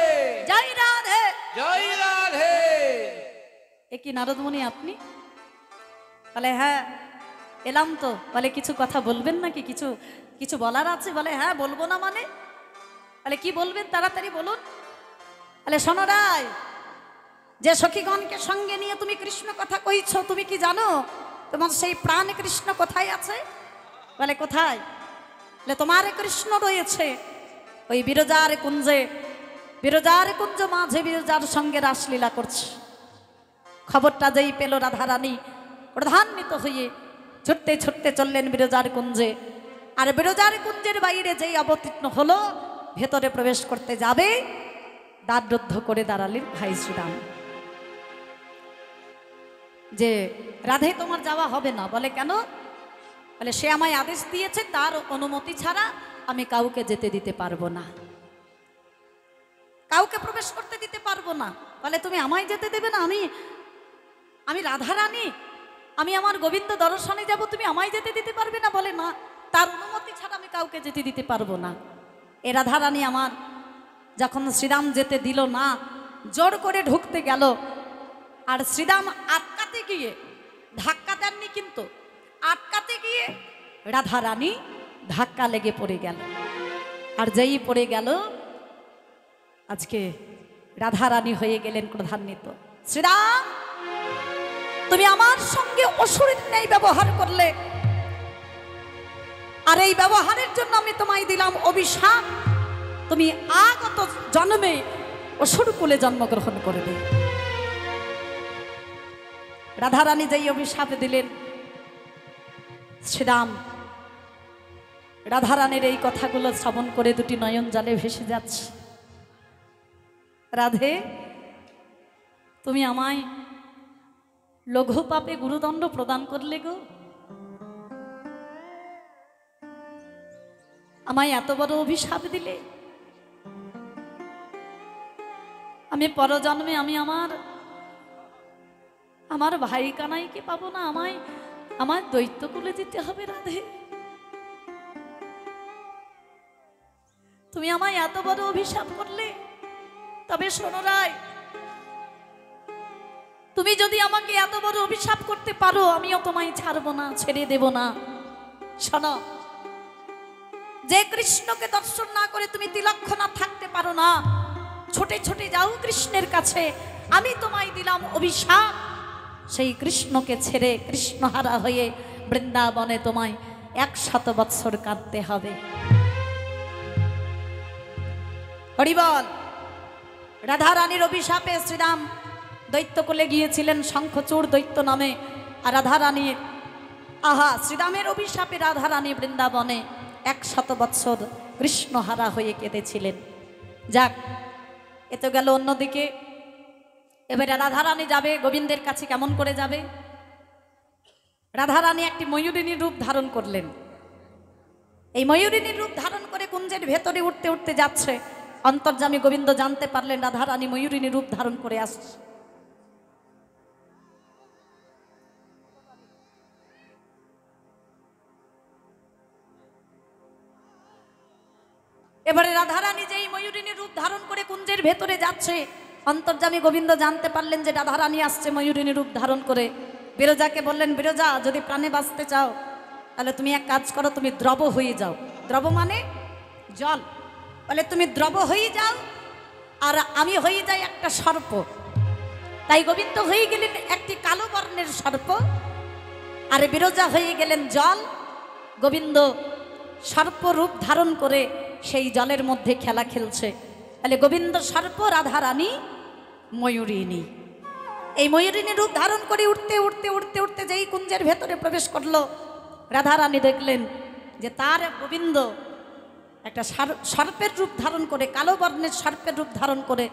জয় রাধে, জয় রাধে। এ কি নারদমুনি আপনি? বলে হ্যাঁ এলাম তো। বলে কিছু কথা বলবেন নাকি? কিছু কিছু বলার আছে? বলে হ্যাঁ বলবো না মানে? বলে কি বলবেন, তাড়াতাড়ি বলুন। বলে শোনো রায়, যে সখীগণকে সঙ্গে নিয়ে তুমি কৃষ্ণ কথা কইছো, তুমি কি জানো তোমার সেই প্রাণ কৃষ্ণ কোথায় আছে? বলে কোথায়? বলে তোমার কৃষ্ণ রয়েছে ওই বিরজার কুঞ্জে। বিরজার কুঞ্জ মাঝে বিরজার সঙ্গে রাসলীলা করছে। খবরটা যেই পেল রাধারানী প্রধান্বিত হয়ে ছুটতে ছুটতে চললেন বিরজার কুঞ্জে। আর বিরজার কুঞ্জের বাইরে যেই অবতীর্ণ হলো, ভেতরে প্রবেশ করতে যাবে, দ্বার রুদ্ধ করে দাঁড়ালেন ভাই শ্রীরাম যে রাধে তোমার যাওয়া হবে না। বলে কেন? বলে সে আমায় আদেশ দিয়েছে, তার অনুমতি ছাড়া আমি কাউকে যেতে দিতে পারবো না, কাউকে প্রবেশ করতে দিতে পারবো না। বলে তুমি আমায় যেতে দেবে না? আমি রাধারানী, আমি আমার গোবিন্দ দর্শনে যাব, তুমি আমায় যেতে দিতে পারবে না? বলে না, তার অনুমতি ছাড়া আমি কাউকে যেতে দিতে পারবো না। এ রাধারানী আমার যখন শ্রীরাম যেতে দিল না, জোর করে ঢুকতে গেল। আর শ্রীরাম আটকাতে গিয়ে, ধাক্কা দেননি কিন্তু, আটকাতে গিয়ে রাধারানী ধাক্কা লেগে পড়ে গেল। আর যেই পড়ে গেল, আজকে রাধারানী হয়ে গেলেন ক্রধান্বিত। শ্রীরাম, তুমি আমার সঙ্গে অসুরের ন্যায় ব্যবহার করলে, আর এই ব্যবহারের জন্য আমি তোমায় দিলাম অভিশাপ। তুমি আগত জন্মে অসুর কুলে জন্মগ্রহণ করবে। রাধারানী যেই অভিশাপ দিলেন, শ্রীরাম রাধারানীর এই কথাগুলো শ্রবণ করে দুটি নয়ন জলে ভেসে যাচ্ছে। রাধে, তুমি আমায় লঘু পাপে গুরুদণ্ড প্রদান করলে গো। আমায় এত বড় অভিশাপ দিলে। আমি পরজন্মে আমি আমার ভাই কানাইকে পাবো না, আমায় দৈত্য কুলে যেতে হবে। রাধে, তুমি আমায় এত বড় অভিশাপ করলে। তবে শোনো রায়, তুমি যদি আমাকে এত বড় অভিশাপ করতে পারো, আমিও তোমায় ছাড়বো না, ছেড়ে দেব না। শোনো, যে কৃষ্ণকে দর্শন না করে তুমি তিলক্ষণা থাকতে পারো না, ছোটে ছোটে যাও কৃষ্ণের কাছে। আমি তোমায় দিলাম অভিশাপ, সেই কৃষ্ণকে ছেড়ে কৃষ্ণহারা হয়ে বৃন্দাবনে তোমায় 100 বৎসর কাঁদতে হবে। হরিবল। রাধারানীর অভিশাপে শ্রীরাম দৈত্যকুলে গিয়েছিলেন, শঙ্খচূড় দৈত্য নামে। আর রাধারানীর শ্রীরামের অভিশাপে রাধারানী বৃন্দাবনে 100 বৎসর কৃষ্ণহারা হয়ে কেঁদেছিলেন। যাক, এ তো গেল। অন্যদিকে এবারে রাধারানী যাবে গোবিন্দের কাছে, কেমন করে যাবে? রাধারানী একটি ময়ূরিণীর রূপ ধারণ করলেন। এই ময়ূরিণীর রূপ ধারণ করে কুঞ্জের ভেতরে উঠতে উঠতে যাচ্ছে। অন্তর্যামী গোবিন্দ জানতে পারলেন রাধারানী ময়ূরিণীর রূপ ধারণ করে আসছে। এবারে রাধারানী যেই ময়ূরিণীর রূপ ধারণ করে কুঞ্জের ভেতরে যাচ্ছে, অন্তর্যামী গোবিন্দ জানতে পারলেন যে রাধারানী আসছে ময়ূরিণী রূপ ধারণ করে। বিরজাকে বললেন, বিরজা, যদি প্রাণে বাঁচতে চাও তাহলে তুমি এক কাজ করো, তুমি দ্রব হয়ে যাও। দ্রব মানে জল। বলে তুমি দ্রব হয়ে যাও আর আমি হয়ে যাই একটা সর্প। তাই গোবিন্দ হয়ে গেলেন একটি কালো বর্ণের সর্প, আর বিরজা হয়ে গেলেন জল। গোবিন্দ সর্প রূপ ধারণ করে সেই জলের মধ্যে খেলা খেলছে। তাহলে গোবিন্দ সর্প, রাধারানী ময়ূরিণী। এই ময়ূরিণী রূপ ধারণ করে উঠতে উঠতে উঠতে উঠতে যেই কুঞ্জের ভেতরে প্রবেশ করলো, রাধারানী দেখলেন যে তার গোবিন্দ একটা সর্পের রূপ ধারণ করে, কালো বর্ণের সর্পের রূপ ধারণ করে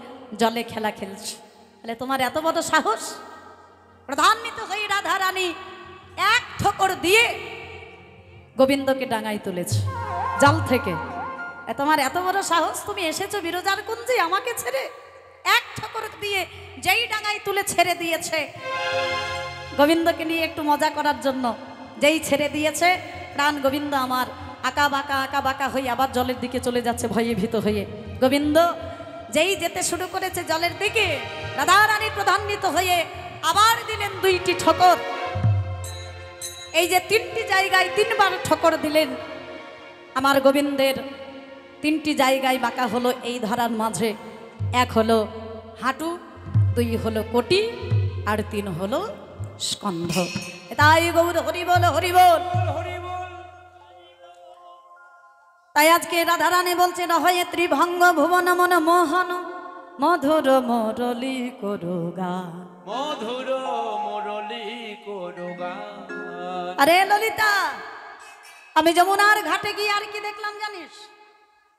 জলে খেলা খেলছে। তাহলে তোমার এত বড় সাহস! প্রধান্বিত হয়ে রাধারানী এক ঠোকর দিয়ে গোবিন্দকে ডাঙায় তুলেছে জল থেকে। তোমার এত বড় সাহস, তুমি এসেছো বিরজার কুঞ্জে আমাকে ছেড়ে? এক ঠোকর দিয়ে যেই ডাঙায় তুলে ছেড়ে দিয়েছে গোবিন্দকে নিয়ে একটু মজা করার জন্য, যেই ছেড়ে দিয়েছে, প্রাণ গোবিন্দ আমার আঁকা বাঁকা হয়ে আবার জলের দিকে চলে যাচ্ছে ভয়ে ভীত হয়ে। গোবিন্দ যেই যেতে শুরু করেছে জলের দিকে, রাধারানী প্রধান্বিত হয়ে আবার দিলেন দুইটি ঠোকর। এই যে তিনটি জায়গায় তিনবার ঠোকর দিলেন, আমার গোবিন্দের তিনটি জায়গায় বাঁকা হলো এই ধরার মাঝে। এক হলো হাঁটু, দুই হলো কোটি, আর তিন হলো স্কন্ধ। তাই গৌর হরিবল হরিবল। তাই আজকে রাধারানী বলছেন, হয়ে ত্রিভঙ্গ ভুবন মন মোহন মধুর মুরলী করুগা, মধুর মুরলী করুগা। আরে ললিতা, আমি যমুনার ঘাটে গিয়ে আর কি দেখলাম জানিস?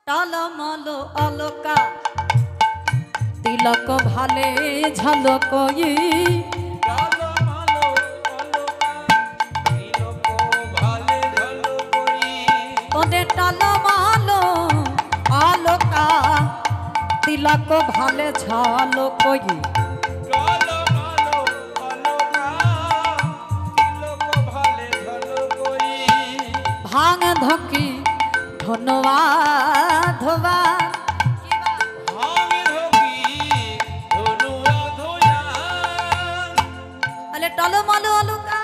টলমল অলকা তিলক ভালে ঝলকই, ওদের টলমল অলকা তিলক ভালে ঝলকই, ভাঙ ধকি ধনবা ধোবা। তাহলে টলমল অলকা,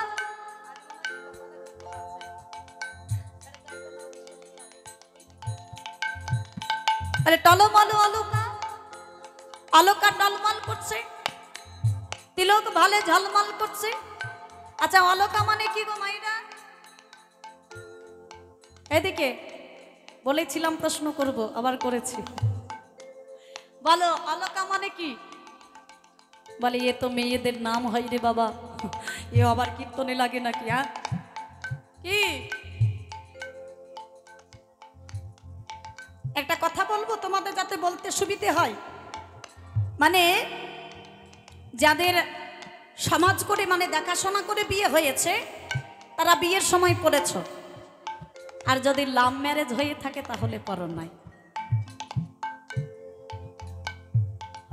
তাহলে টলমল অলকা, অলকা টলমল করছে, তিলক ভালে ঝলমল করছে। আচ্ছা, অলকা মানে কি গো মাইরা? এদিকে বলেছিলাম প্রশ্ন করব, আবার করেছি। বলো অলকা মানে কি? বলে এ তো মেয়েদের নাম হয় রে বাবা, এ আবার কীর্তনে লাগে নাকি? হ্যাঁ, কি একটা কথা বলবো তোমাদের যাতে বলতে সুবিধে হয়। মানে যাদের সমাজ করে, মানে দেখাশোনা করে বিয়ে হয়েছে, তারা বিয়ের সময় পড়েছ। আর যদি লাভ ম্যারেজ হয়ে থাকে তাহলে পড়ো নাই।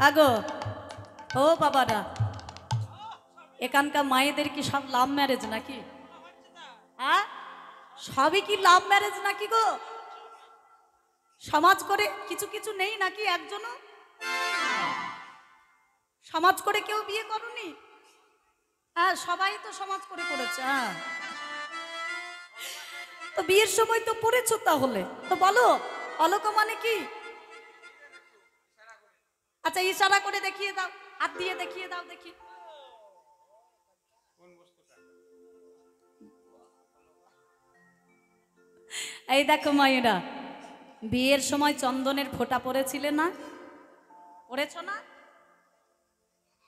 আগো ও বাবারা, এখানকার মায়েদের কি সব লাভ ম্যারেজ নাকি? হ্যাঁ, সবই কি লাভ ম্যারেজ নাকি গো? সমাজ করে কিছু কিছু নেই নাকি? একজনও সমাজ করে কেউ বিয়ে করনি? হ্যাঁ, সবাই তো সমাজ করে করেছে। হ্যাঁ, তো বিয়ের সময় তো পড়েছো, তাহলে তো বলো অলকা মানে কি? আচ্ছা, ইশারা করে দেখিয়ে দাও, হাত দিয়ে দেখিয়ে দাও দেখি। এই দেখো মায়েরা, বিয়ের সময় চন্দনের ফোঁটা পড়েছিলে না? পড়েছ না?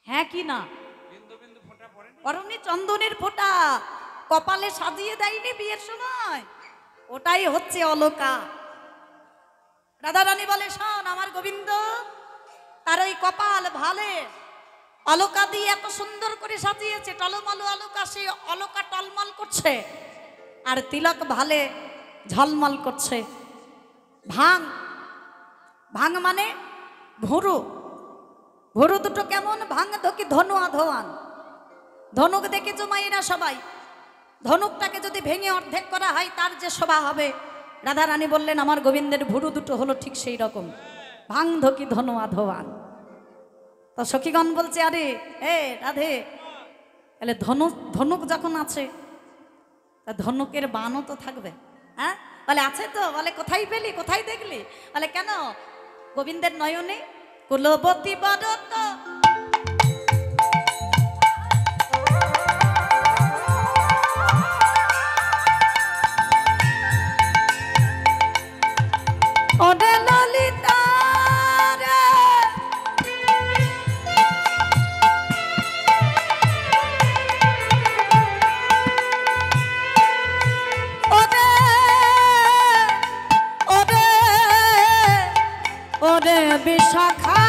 হ্যাঁ কি না? পরনি চন্দনের ফোঁটা কপালে সাজিয়ে দেয়নি বিয়ের সময়? ওটাই হচ্ছে অলকা। রাধারানী বলে, শোন, আমার গোবিন্দ তার ওই কপাল ভালে অলকা দিয়ে এত সুন্দর করে সাজিয়েছে, টলমল অলকা, সেই অলকা টলমল করছে, আর তিলক ভালে ঝলমল করছে। ভাং, ভাং মানে ভুরু, ভুরু দুটো কেমন, ভাং ধকি ধনু আধোয়ান। ধনুক দেখেছো মায়েরা সবাই, ধনুকটাকে যদি ভেঙে অর্ধেক করা হয় তার যে শোভা হবে, রাধারানী বললেন আমার গোবিন্দের ভুরু দুটো হলো ঠিক সেই রকম, ভাং ধকি ধনু আধোয়ান। তো সখীগণ বলছে আরে এ রাধে, তাহলে ধনুক, ধনুক যখন আছে তা ধনুকের বানও তো থাকবে। হ্যাঁ, বলে আছে তো, বলে কোথায় পেলি, কোথায় দেখলি, বলে কেন, গোবিন্দের নয়নে কুলবতী বরত, ওরে ললিতা রে, ওরে ওরে ওরে বিশাখা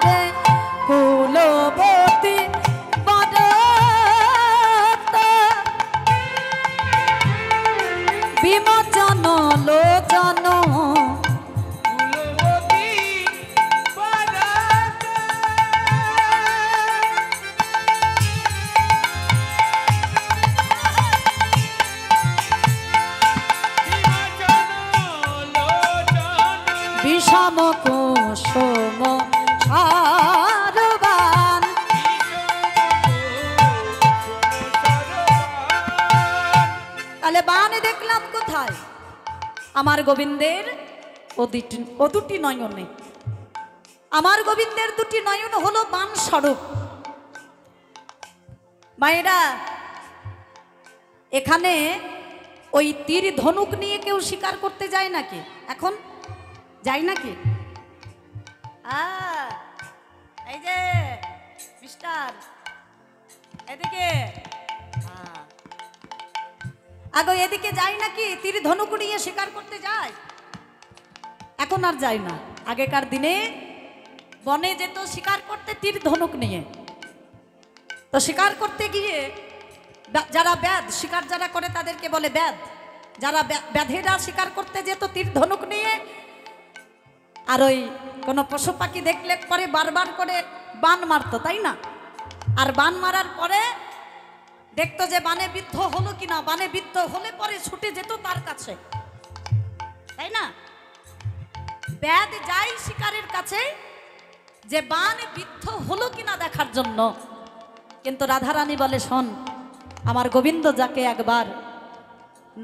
রে, কুলবতী বরত, বিমোচন লোচন, কুলবতী বরত, বিমোচন লোচন, বিষম কুসুম সারবান। তাহলে বান দেখলাম কোথায়, আমার গোবিন্দের ও দুটি নয়নে। আমার গোবিন্দের দুটি নয়ন হলো বান স্বরূপ। মায়েরা, এখানে ওই তীর ধনুক নিয়ে কেউ শিকার করতে যায় নাকি? এখন যায় নাকি? এই যে মিস্টার, এদিকে আগে এদিকে যায় নাকি? তীর ধনুক নিয়ে শিকার করতে যায়? এখন আর যায় না। আগেকার দিনে বনে যেত শিকার করতে তীর ধনুক নিয়ে। তো শিকার করতে গিয়ে যারা ব্যাধ, শিকার যারা করে তাদেরকে বলে ব্যাধ, যারা ব্যাধেরা শিকার করতে যেত তীর ধনুক নিয়ে, আর ওই কোনো পশু পাখি দেখলে পরে বারবার করে বান মারতো, তাই না? আর বান মারার পরে দেখতো যে বানে বিদ্ধ হলো কিনা, বানে বিদ্ধ হলে পরে ছুটে যেত তার কাছে, তাই না? ব্যাধ যায় শিকারের কাছে যে বান বিদ্ধ হলো কিনা দেখার জন্য। কিন্তু রাধারানী বলে শোন, আমার গোবিন্দ যাকে একবার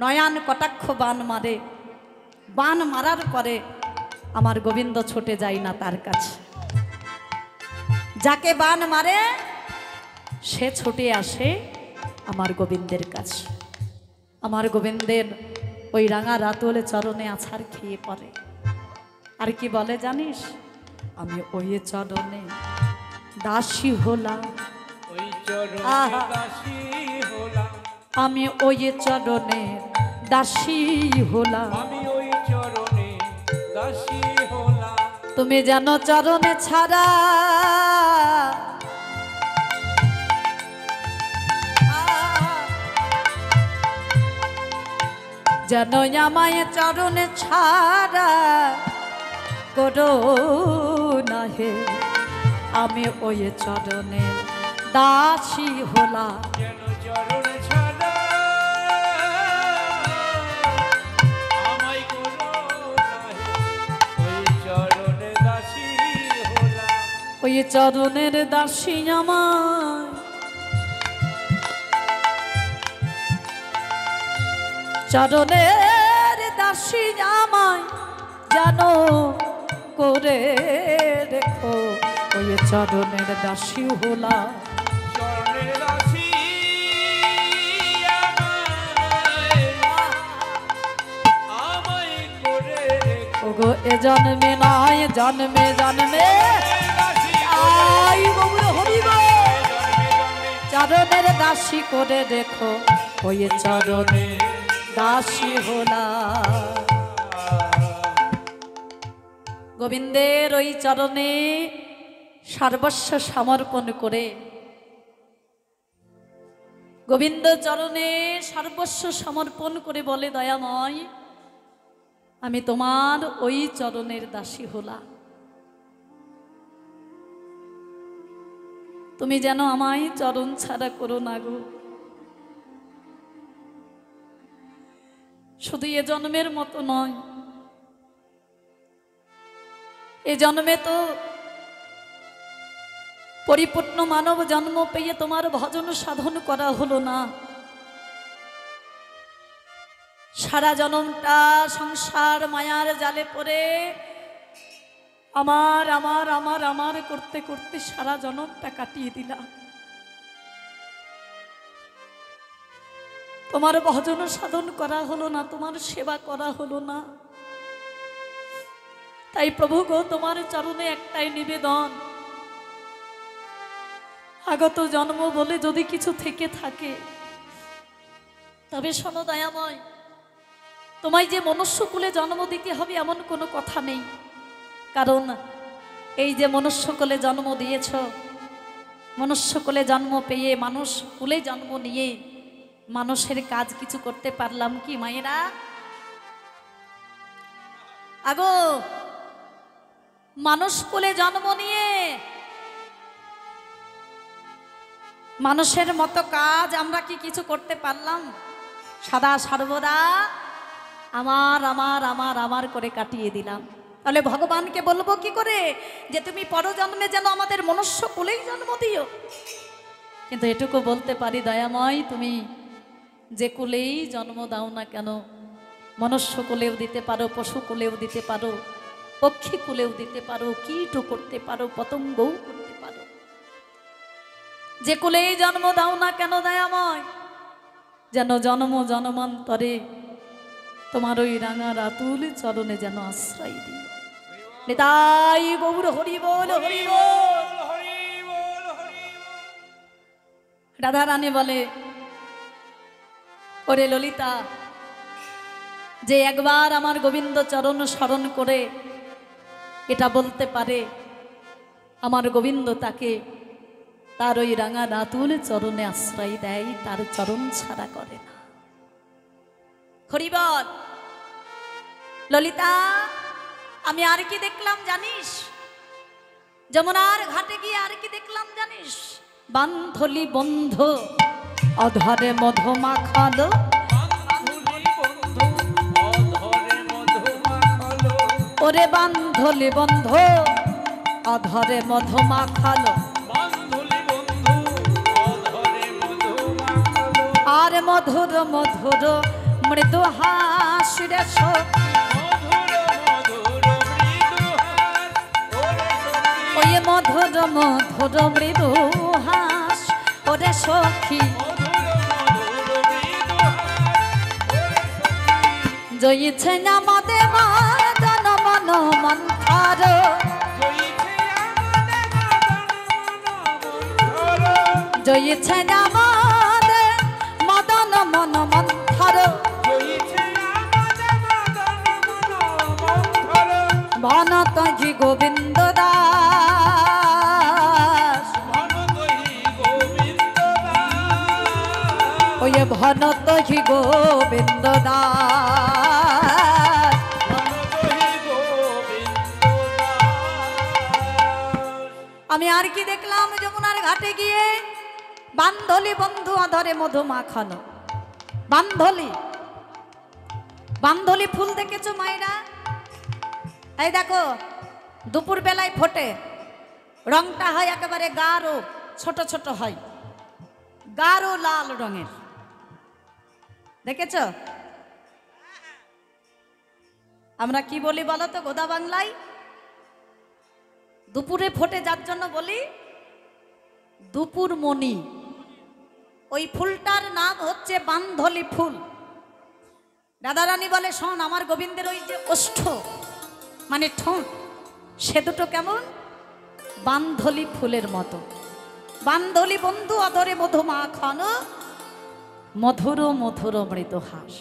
নয়ন কটাক্ষ বান মারে, বান মারার পরে আমার গোবিন্দ ছুটে যায় না তার কাছে। যাকে বান মারে সে ছুটে আসে আমার গোবিন্দের কাছে। আমার গোবিন্দের ওই রাঙা রাতুলে চরণে আছাড় খেয়ে পড়ে। আর কি বলে জানিস? আমি ওই চরণে দাসী হলাম, ওই চরণে আহা। দাসী হলাম, আমি ওই চরণে দাসী হলাম। আমি ওই চরণে দাসী হলাম। তুমি জানো চরণে ছাড়া জানো আমায় চরণে ছাড়া করো না হে, আমি ওই চরণে দাসী হলাম। যেন চরণ ছাড়া আমায় কোনো নাহি, ওই চরণে দাসী হলাম। ওই চরণের দাসী আমায়, চরণের দাসী আমায় জানো করে রেখো, ওই চরণের দাসী হলাম। চরণে দাসী আমায় করে রেখো। ওগো এ জন্মে নয় জন্মে জন্মে আই গৌর হরিব, চরণের দাসী করে রেখো, ওই চরণে দাসী হলাম। গোবিন্দের ওই চরণে সর্বস্ব সমর্পণ করে, গোবিন্দ চরণে সর্বস্ব সমর্পণ করে বলে, দয়াময় আমি তোমার ওই চরণের দাসী হলাম, তুমি যেন আমায় চরণ ছাড়া করো না গো। শুধু এ জন্মের মতো নয়, এ জন্মে তো পরিপূর্ণ মানব জন্ম পেয়ে তোমার ভজন সাধন করা হলো না, সারা জন্মটা সংসার মায়ার জালে পড়ে আমার আমার আমার আমার করতে করতে সারা জন্মটা কাটিয়ে দিলাম। তোমার ভজন সাধন করা হলো না, তোমার সেবা করা হলো না। তাই প্রভু গো, তোমার চরণে একটাই নিবেদন, আগত জন্ম বলে যদি কিছু থেকে থাকে তবে শোনো দয়াময়, তোমায় যে মনুষ্যকুলে জন্ম দিতে হবে এমন কোনো কথা নেই। কারণ এই যে মনুষ্যকুলে জন্ম দিয়েছ, মনুষ্যকুলে জন্ম পেয়ে মানুষ কুলে জন্ম নিয়ে মানুষের কাজ কিছু করতে পারলাম কি মায়েরা? আগো মানুষ কুলে জন্ম নিয়ে মানুষের মতো কাজ আমরা কি কিছু করতে পারলাম? সদা সর্বদা আমার আমার আমার আমার করে কাটিয়ে দিলাম। তাহলে ভগবানকে বলবো কি করে যে তুমি পরজন্মে যেন আমাদের মনুষ্য কুলেই জন্ম দিও? কিন্তু এটুকু বলতে পারি, দয়াময় তুমি যে কুলেই জন্ম দাও না কেন, মনুষ্য কুলেও দিতে পারো, পশু কুলেও দিতে পারো, পক্ষী কুলেও দিতে পারো, কীটও করতে পারো, পতঙ্গও করতে পারো, যে কুলেই জন্ম দাও না কেন দয়াময়, যেন জন্ম জন্মান্তরে তোমার ওই রাঙা রাতুল চরণে যেন আশ্রয় দিও। নিতাই গৌর হরি বল, হরি বল। রাধা রানী বলে, ওরে ললিতা, যে একবার আমার গোবিন্দ চরণ স্মরণ করে এটা বলতে পারে আমার গোবিন্দ তাকে তার ওই রাঙা রাতুল চরণে আশ্রয় দেয়, তার চরণ ছাড়া করে না। হরি বল। ললিতা, আমি আর কি দেখলাম জানিস? যমুনার ঘাটে গিয়ে আর কি দেখলাম জানিস? বান্ধলি বন্ধ অধরে মধু মাখালো, ওরে বান্ধলি বন্ধ অধরে মধু মাখালো, আর মধুর মধুর মৃদু হাসিরে ওই মধুর মধুর মৃদু হাস, ওরে সখী জয়িছে নামদে মদন মন মন্থর, জয়িছে নামদে মদন মন মন্থর, ভনত জি গোবিন্দ দাস, ওই ভনত জি গোবিন্দ দাস। আমি আর কি দেখলাম যমুনার ঘাটে গিয়ে? বান্ধলি বন্ধু অধরে মধু মাখানো। বান্ধলি, বান্ধলি ফুল দেখেছো মায়েরা? এই দেখো, দুপুর বেলায় ফোটে, রংটা হয় একেবারে গাঢ়, ছোট ছোট হয়, গাঢ় লাল রঙের, দেখেছ? আমরা কি বলি বলো তো গোদা বাংলায়? দুপুরে ফোটে যার জন্য বলি দুপুর মণি। ওই ফুলটার নাম হচ্ছে বান্ধলি ফুল। রাধারানী বলে, শোন, আমার গোবিন্দের ওই যে ওষ্ঠ মানে ঠোঁট, সে দুটো কেমন? বান্ধলি ফুলের মতো। বান্ধলি বন্ধু অধরে মধু মাখানো, মধুর মধুর মৃদু হাস।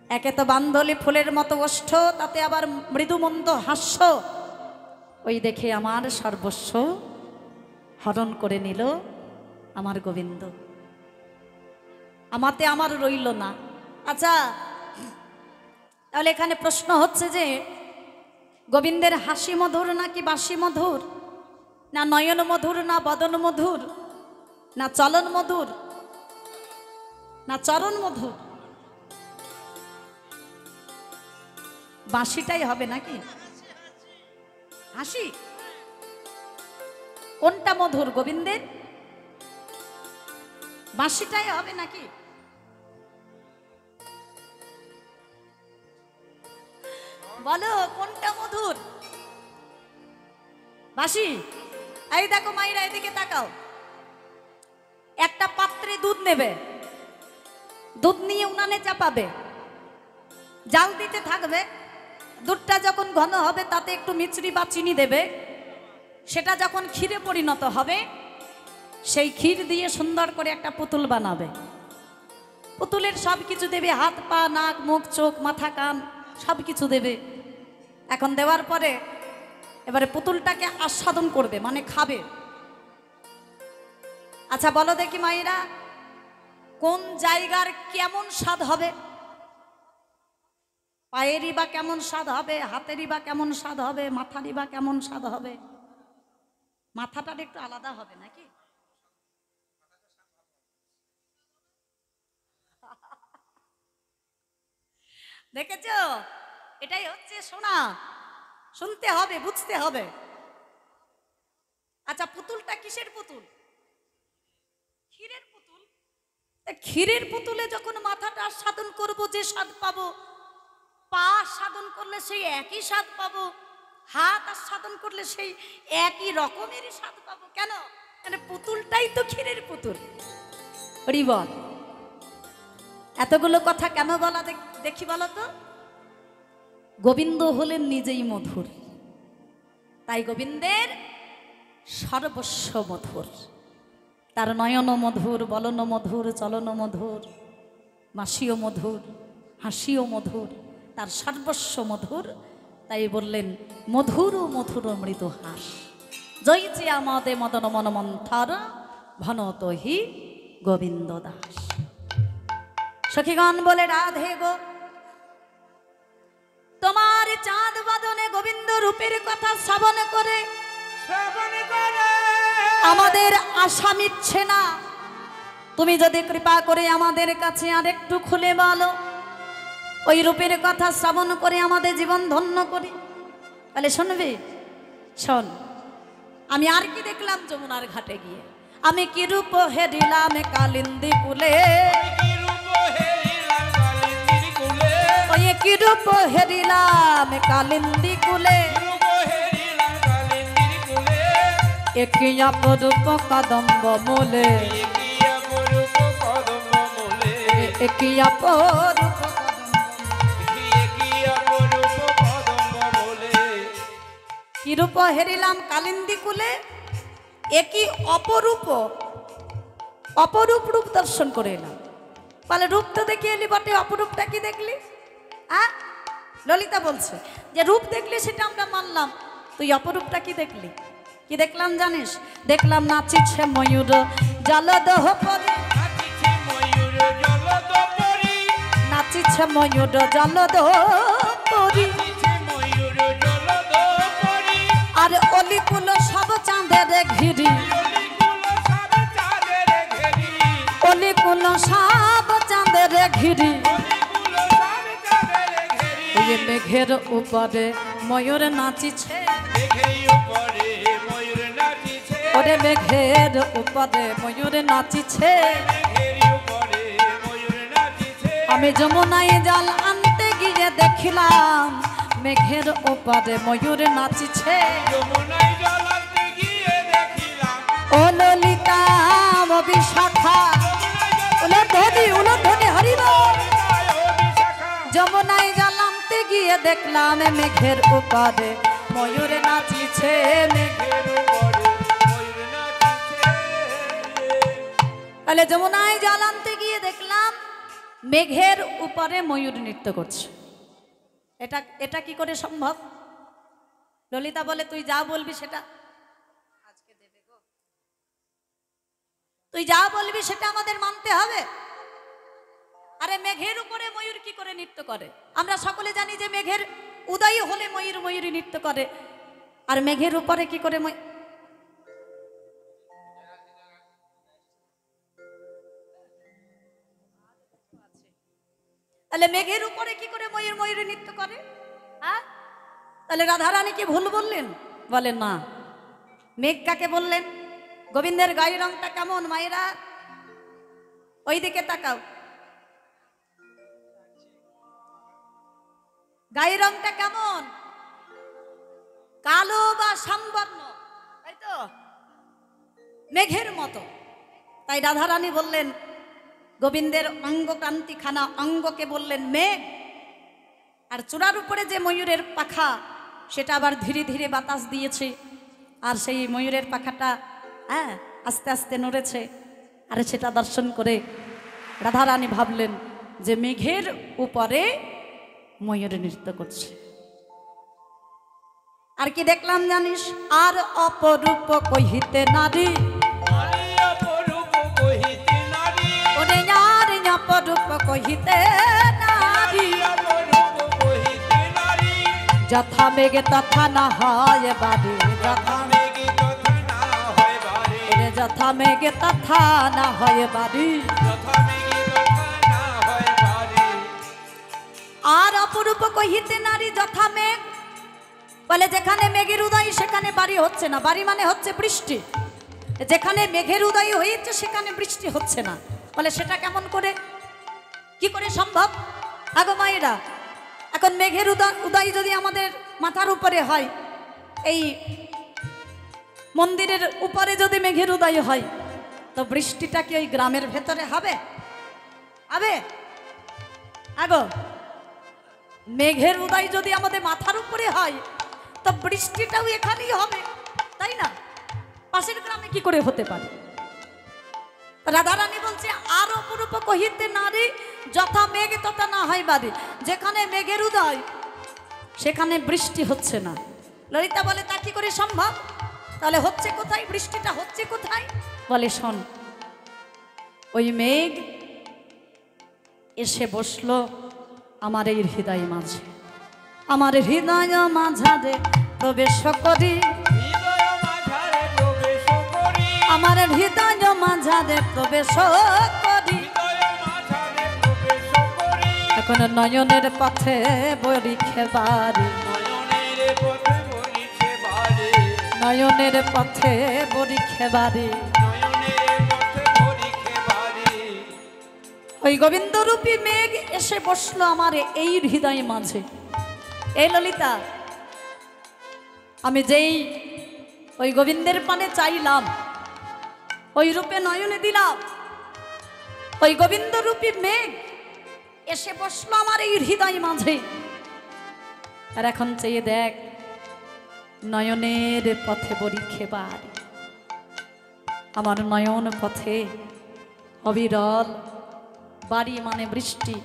একে তো বান্ধলি ফুলের মতো ওষ্ঠ, তাতে আবার মৃদু মন্দ হাস্য। ওই দেখে আমার সর্বস্ব হরণ করে নিল আমার গোবিন্দ, আমাতে আমার রইল না। আচ্ছা, তাহলে এখানে প্রশ্ন হচ্ছে যে গোবিন্দের হাসি মধুর নাকি বাঁশি মধুর, না নয়ন মধুর, না বদন মধুর, না চলন মধুর, না চরণ মধুর? বাঁশিটাই হবে নাকি? হাসি কোনটা মধুর গোবিন্দের? বাঁশিটাই হবে নাকি? বলো কোনটা মধুর? বাঁশি? এই দেখো মাইরা, এদিকে তাকাও। একটা পাত্রে দুধ নেবে, দুধ নিয়ে উনানে চাপাবে, জাল দিতে থাকবে। দুধটা যখন ঘন হবে তাতে একটু মিছরি বা চিনি দেবে। সেটা যখন ক্ষীরে পরিণত হবে, সেই ক্ষীর দিয়ে সুন্দর করে একটা পুতুল বানাবে। পুতুলের সব কিছু দেবে, হাত পা নাক মুখ চোখ মাথা কান সব কিছু দেবে। এখন দেওয়ার পরে এবারে পুতুলটাকে আস্বাদন করবে, মানে খাবে। আচ্ছা বলো দেখি মায়েরা, কোন জায়গার কেমন স্বাদ হবে? পায়েরই বা কেমন স্বাদ হবে, হাতেরই বা কেমন স্বাদ হবে, মাথারই বা কেমন স্বাদ হবে? মাথাটার একটু আলাদা হবে নাকি? দেখেছো, এটাই হচ্ছে শোনা, শুনতে হবে, বুঝতে হবে। আচ্ছা পুতুলটা কিসের পুতুল? ক্ষীরের পুতুল। ক্ষীরের পুতুলে যখন মাথাটা সাধন করব যে স্বাদ পাবো, পা সাধন করলে সেই একই স্বাদ পাবো, হাত আর সাধন করলে সেই একই রকমেরই স্বাদ পাবো। কেন? মানে পুতুলটাই তো ক্ষীরের পুতুল। বল এতগুলো কথা কেন বলা দেখি বলো তো? গোবিন্দ হলেন নিজেই মধুর, তাই গোবিন্দের সর্বস্ব মধুর। তার নয়ন মধুর, বলন মধুর, চলন মধুর, বাঁশিও মধুর, হাসিও মধুর, তার সর্বস্ব মধুর। তাই বললেন মধুর মধুর মৃদু হাস, জয়ছে আমাদে মদন মন মন্থর, ভনত হি গোবিন্দ দাস। সখীগণ বলে রাধে গো, তোমার চাঁদ বাদনে গোবিন্দ রূপের কথা শ্রবণ করে আমাদের আশা মিটছে না। তুমি যদি কৃপা করে আমাদের কাছে আর একটু খুলে বলো, ওই রূপের কথা শ্রবণ করে আমাদের জীবন ধন্য করি। তাহলে শুনবে? শোন, আমি আর কি দেখলাম যমুনার ঘাটে গিয়ে? আমি কি রূপ হেরিলাম কালিন্দী কুলে, ওই কি রূপ হেরিলাম কালিন্দী কুলে, একই অপরূপ কদম্ব মূলে, একই অপরূপ কি রূপ হেরিলাম কালিন্দী কুলে, একই অপরূপ, অপরূপ রূপ দর্শন করে এলাম। বলে রূপ তো দেখে এলি বটে, অপরূপটা কি দেখলি? ললিতা বলছে যে রূপ দেখলি সেটা আমরা মানলাম, তুই অপরূপটা কি দেখলি? কি দেখলাম জানিস? দেখলাম নাচিছে ময়ূর জলদহ পরি, নাচিছে ময়ূর জলদহ পরি, আর অলিকুল সব চাঁদের ঘিরি, অলিকুল সব চাঁদের ঘিরি, মেঘের উপরে ময়ূর নাচিছে, ওরে মেঘের উপরে ময়ূর নাচিছে, আমি যমুনায় জল আনতে গিয়ে দেখিলাম মেঘের উপরে ময়ূর নাচিছে, ও ললিতা বিশাখা উলধ্বনি উলধ্বনি হরিব, যমুনায় জল আনতে গিয়ে দেখলাম মেঘের উপরে ময়ূর নাচিছে, মেঘের উপরে ময়ূর নাচিছে। তাহলে যমুনায় জল আনতে গিয়ে দেখলাম মেঘের উপরে ময়ূর নৃত্য করছে। এটা কি করে সম্ভব? ললিতা বলে তুই যা বলবি সেটা আজকে দেবে গো, তুই যা বলবি সেটা আমাদের মানতে হবে। আরে মেঘের উপরে ময়ূর কি করে নৃত্য করে? আমরা সকলে জানি যে মেঘের উদয় হলে ময়ূর ময়ূরী নৃত্য করে, আর মেঘের উপরে কি করে তাহলে মেঘের উপরে কি করে ময়ূর ময়ূরী নৃত্য করে? হ্যাঁ, তাহলে রাধারানী কি ভুল বললেন? বলেন না। মেঘ কাকে বললেন? গোবিন্দের গায়ের রংটা কেমন মায়েরা? ওই দিকে তাকাও। গায়ের রংটা কেমন? কালো বা শ্যামবর্ণ, তাই তো, মেঘের মতো। তাই রাধারানী বললেন গোবিন্দের অঙ্গকান্তি খানা অঙ্গকে বললেন মেঘ, আর চূড়ার উপরে যে ময়ূরের পাখা সেটা আবার ধীরে ধীরে বাতাস দিয়েছে, আর সেই ময়ূরের পাখাটা হ্যাঁ আস্তে আস্তে নড়েছে, আর সেটা দর্শন করে রাধারানী ভাবলেন যে মেঘের উপরে ময়ূর নৃত্য করছে। আর কি দেখলাম জানিস? আর অপরূপ কহিতে নারী, ওরে আর অপরূপ কহিতে নারী, যথা মেঘে তথা না হয় বাড়ি, যথা মেঘে তথা না হয় বাড়ি। আর অপরূপ কহিতে নারী যথা মেঘ, বলে যেখানে মেঘের উদয় সেখানে বাড়ি হচ্ছে না। বাড়ি মানে হচ্ছে বৃষ্টি। যেখানে মেঘের উদয় হয়েছে সেখানে বৃষ্টি হচ্ছে না, বলে সেটা কেমন করে, কি করে সম্ভব? আগো মায়েরা, এখন মেঘের উদয় যদি আমাদের মাথার উপরে হয়, এই মন্দিরের উপরে যদি মেঘের উদয় হয়, তো বৃষ্টিটা কি ওই গ্রামের ভেতরে হবে? হবে? আগো মেঘের উদয় যদি আমাদের মাথার উপরে হয়, তো বৃষ্টিটাও এখানেই হবে, তাই না? পাশের গ্রামে কি করে হতে পারে? রাধারানী বলছে আর অপরূপ কহিতে নারী যথা মেঘ তথা না হয় বাড়ি, যেখানে মেঘের উদয় সেখানে বৃষ্টি হচ্ছে না। ললিতা বলে তা কি করে সম্ভব? তাহলে হচ্ছে কোথায়? বৃষ্টিটা হচ্ছে কোথায়? বলে শোন, ওই মেঘ এসে বসলো আমার এই হৃদয় মাঝে, আমার হৃদয় মাঝারে প্রবেশ করি, আমার হৃদয় মাঝারে প্রবেশ করি, এখন নয়নের পথে বরিখে বাড়ি, নয়নের পথে বরিখে বাড়ি। ওই গোবিন্দরূপী মেঘ এসে বসলো আমার এই হৃদয় মাঝে। এই ললিতা, আমি যেই ওই গোবিন্দের পানে চাইলাম, ওই রূপে নয়নে দিলাম, ওই গোবিন্দরূপী মেঘ এসে বসলো আমার এই হৃদয় মাঝে। আর এখন চেয়ে দেখ, নয়নের পথে বরিখে বাড়ি, আমার নয়ন পথে অবিরল বাড়ি মানে বৃষ্টি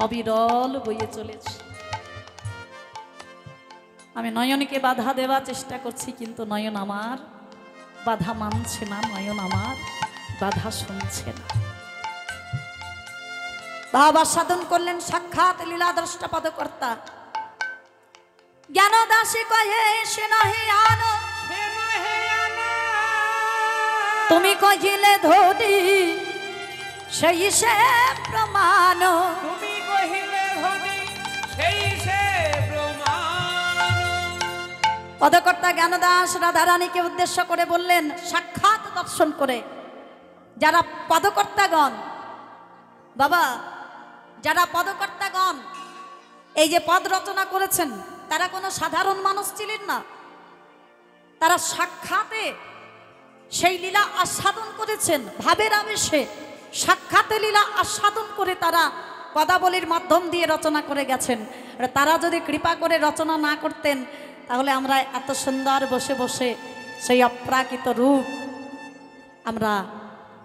অবিরল বইয়ে চলেছে। আমি নয়নকে বাধা দেওয়ার চেষ্টা করছি, কিন্তু নয়ন আমার বাধা মানছে না, নয়ন আমার বাধা শুনছে না। বাবা সাধন করলেন সাক্ষাৎ লীলা দ্রষ্টা পদকর্তা। জ্ঞান দাসী কহে সে নহে আনো, তুমি কহিলে ধরি সেই সে প্রমাণ, তুমি কহিলে ধরি সেই সে প্রমাণ। পদকর্তা জ্ঞানদাস রাধারানীকে উদ্দেশ্য করে বললেন সাক্ষাৎ দর্শন করে, যারা পদকর্তাগণ, বাবা যারা পদকর্তাগণ এই যে পদ রচনা করেছেন, তারা কোনো সাধারণ মানুষ ছিলেন না। তারা সাক্ষাতে সেই লীলা আস্বাদন করেছেন, ভাবের আবেশে সাক্ষাতে লীলা আস্বাদন করে তারা পদাবলীর মাধ্যম দিয়ে রচনা করে গেছেন। তারা যদি কৃপা করে রচনা না করতেন, তাহলে আমরা এত সুন্দর বসে বসে সেই অপ্রাকৃত রূপ আমরা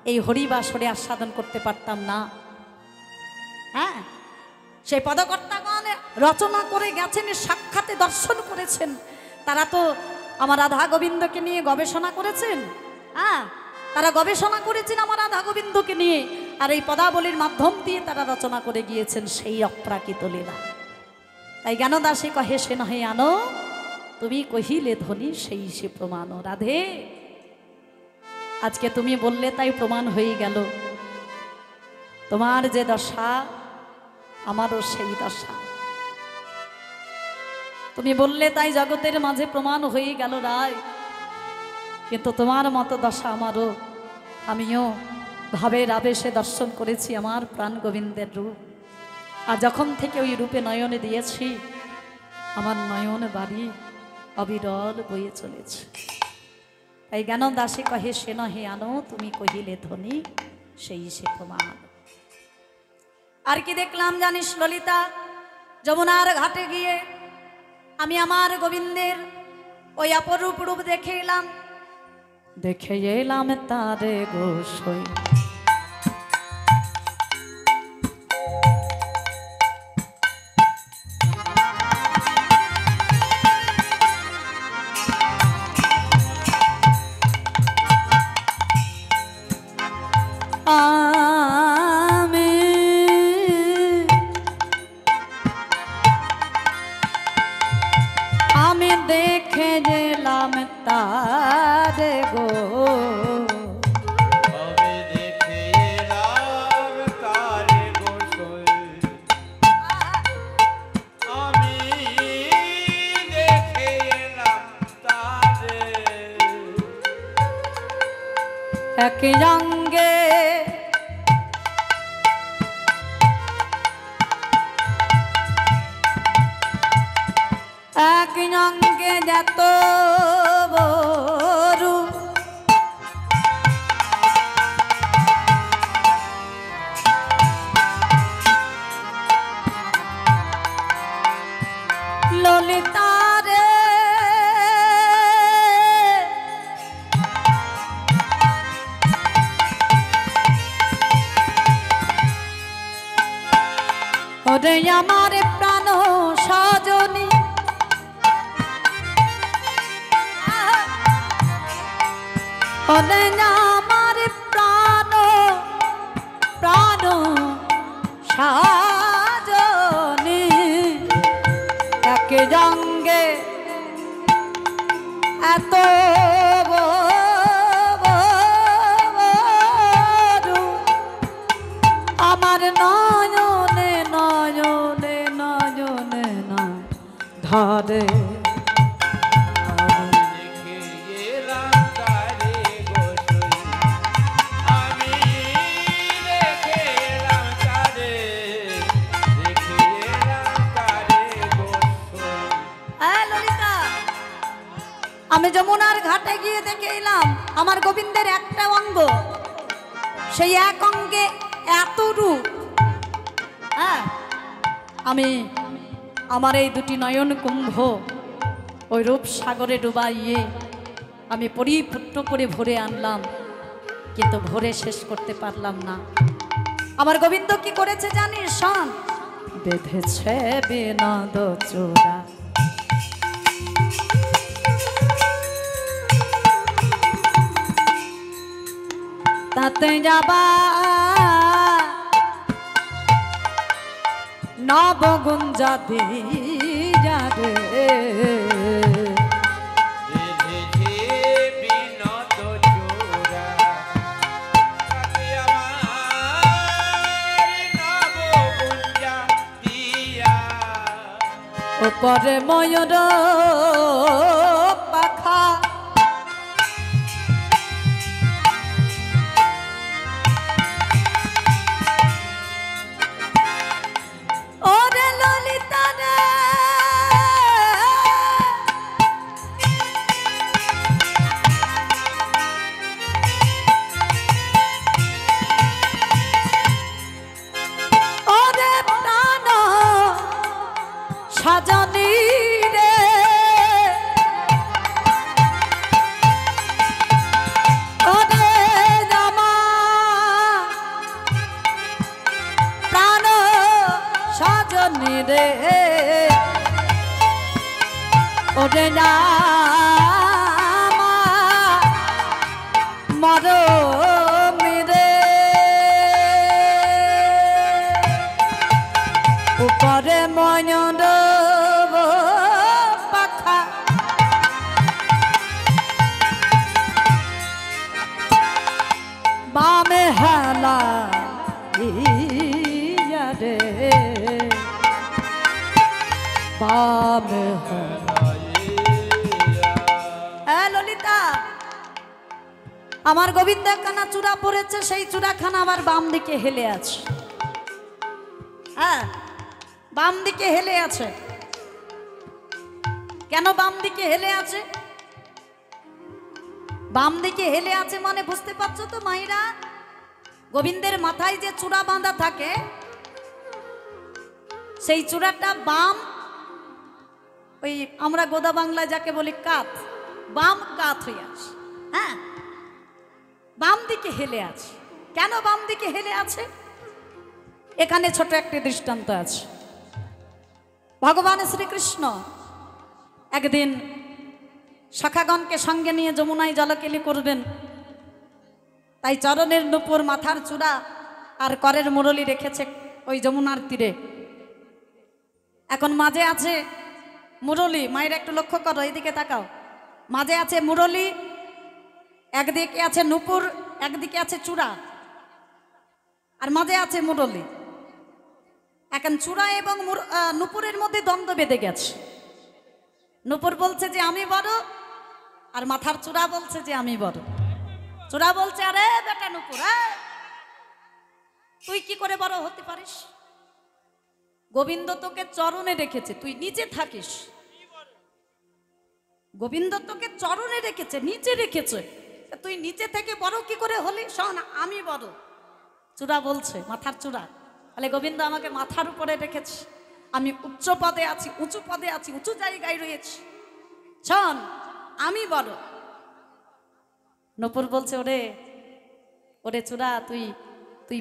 এই হরিবাসরে আস্বাদন করতে পারতাম না। হ্যাঁ, সেই পদকর্তাগণ রচনা করে গেছেন, সাক্ষাতে দর্শন করেছেন, তারা তো আমার রাধা গোবিন্দকে নিয়ে গবেষণা করেছেন। হ্যাঁ, তারা গবেষণা করেছেন আমার রাধা গোবিন্দকে নিয়ে, আর এই পদাবলীর মাধ্যম দিয়ে তারা রচনা করে গিয়েছেন সেই অপ্রাকৃত লীলা। তাই জ্ঞানদাসে কহে সে নহে আনো, তুমি কহিলে ধ্বনি সেই সে প্রমাণ। রাধে, আজকে তুমি বললে তাই প্রমাণ হয়ে গেল, তোমার যে দশা আমারও সেই দশা। তুমি বললে তাই জগতের মাঝে প্রমাণ হয়ে গেল রায়, কিন্তু তোমার মতো দশা আমারও। আমিও ভাবের আবেশে দর্শন করেছি আমার প্রাণ গোবিন্দের রূপ, আর যখন থেকে ওই রূপে নয়নে দিয়েছি, আমার নয়ন বাড়ি অবিরল বয়ে চলেছে। তাই জ্ঞানদাসে কহে সে নহে আনো, তুমি কহিলে ধ্বনি সেই সে প্রমাণ। আর কি দেখলাম জানিস ললিতা? যমুনার ঘাটে গিয়ে আমি আমার গোবিন্দের ওই অপরূপ রূপ দেখে এলাম, দেখে এলাম তারে গোসই। আমি দেখে গেলাম তারে গো, আমি দেখে এলাম তারে গোসই, আমি দেখে এলাম তারে এক রঙ্গে এক রঙ্গে যত বড় ললিতা রে, ওরে আমার প্রাণ সজনী, ওরে আমার প্রাণ প্রাণ সজনী, এক রঙ্গে এত আমার নয়নে নয়নে নয়নে না ধরে। দেখে এলাম তারে গোসই, আমি দেখে এলাম তারে, দেখে এলাম তারে গোসই। ললিতা, আমি যমুনার ঘাটে গিয়ে দেখে এলাম আমার গোবিন্দের একটা অঙ্গ, সেই এক অঙ্গে এত রূপ। হ্যাঁ, আমি আমার এই দুটি নয়ন কুম্ভ ওই রূপ সাগরে ডুবাইয়ে আমি পরিপূর্ণ করে ভরে আনলাম, কিন্তু ভরে শেষ করতে পারলাম না। আমার গোবিন্দ কি করেছে জানিস? শোন, বেঁধেছে বিনোদ চূড়া, তাতে যাবা নবগুঞ্জা দিয়া রে, বেঁধেছে বিনোদ চূড়া, তাতে আমার নবগুঞ্জা দিয়া, উপরে ময়ূর পাখা, ওরে ললিতা রে, ওরে প্রাণ সজনী রে, ওরে না মরো মেরে উপরে ময়ূর পাখা বামে হেলা রে বামে ললিতা আমার গোবিন্দ একখানা চূড়া পড়েছে, সেই চূড়াখানা আবার বাম দিকে হেলে আছে। হ্যাঁ, বাম দিকে হেলে আছে। কেন বাম দিকে হেলে আছে? বাম দিকে হেলে আছে মানে বুঝতে পারছো তো মাইরা? গোবিন্দের মাথায় যে চূড়া বাঁধা থাকে, সেই চূড়াটা বাম, ওই আমরা গোদা বাংলায় যাকে বলি কাত, বাম কাত হয়ে আছে। হ্যাঁ, বাম দিকে হেলে আছে। কেন বাম দিকে হেলে আছে? এখানে ছোট একটি দৃষ্টান্ত আছে। ভগবান শ্রীকৃষ্ণ একদিন শাখাগণকে সঙ্গে নিয়ে যমুনায় জলকেলি করবেন, তাই চরণের নুপুর, মাথার চূড়া আর করের মুরলি রেখেছে ওই যমুনার তীরে। এখন মাঝে আছে মুরলি, মায়ের একটু লক্ষ্য করো, এইদিকে তাকাও। মাঝে আছে মুরলি, একদিকে আছে নুপুর, একদিকে আছে চূড়া, আর মাঝে আছে মুরলি। এখন চূড়া এবং নুপুরের মধ্যে দ্বন্দ্ব বেঁধে গেছে। নুপুর বলছে যে আমি বড়, আর মাথার চূড়া বলছে যে আমি বড়। চূড়া বলছে আরে বেটা নুপুর, তুই কি করে বড় হতে পারিস? গোবিন্দ তোকে চরণে রেখেছে, তুই নিচে থাকিস। গোবিন্দ তোকে চরণে রেখেছে, নিচে রেখেছে, তুই নিচে থেকে বড় কি করে হলি? শোন, আমি বড়। চূড়া বলছে, মাথার চূড়া, তাহলে গোবিন্দ আমাকে মাথার উপরে রেখেছে, আমি উচ্চ পদে আছি, উঁচু পদে আছি, উঁচু জায়গায় রয়েছি। শোন, আমি বড়। নপুর বলছে ওরে ওরে চূড়া, তুই তুই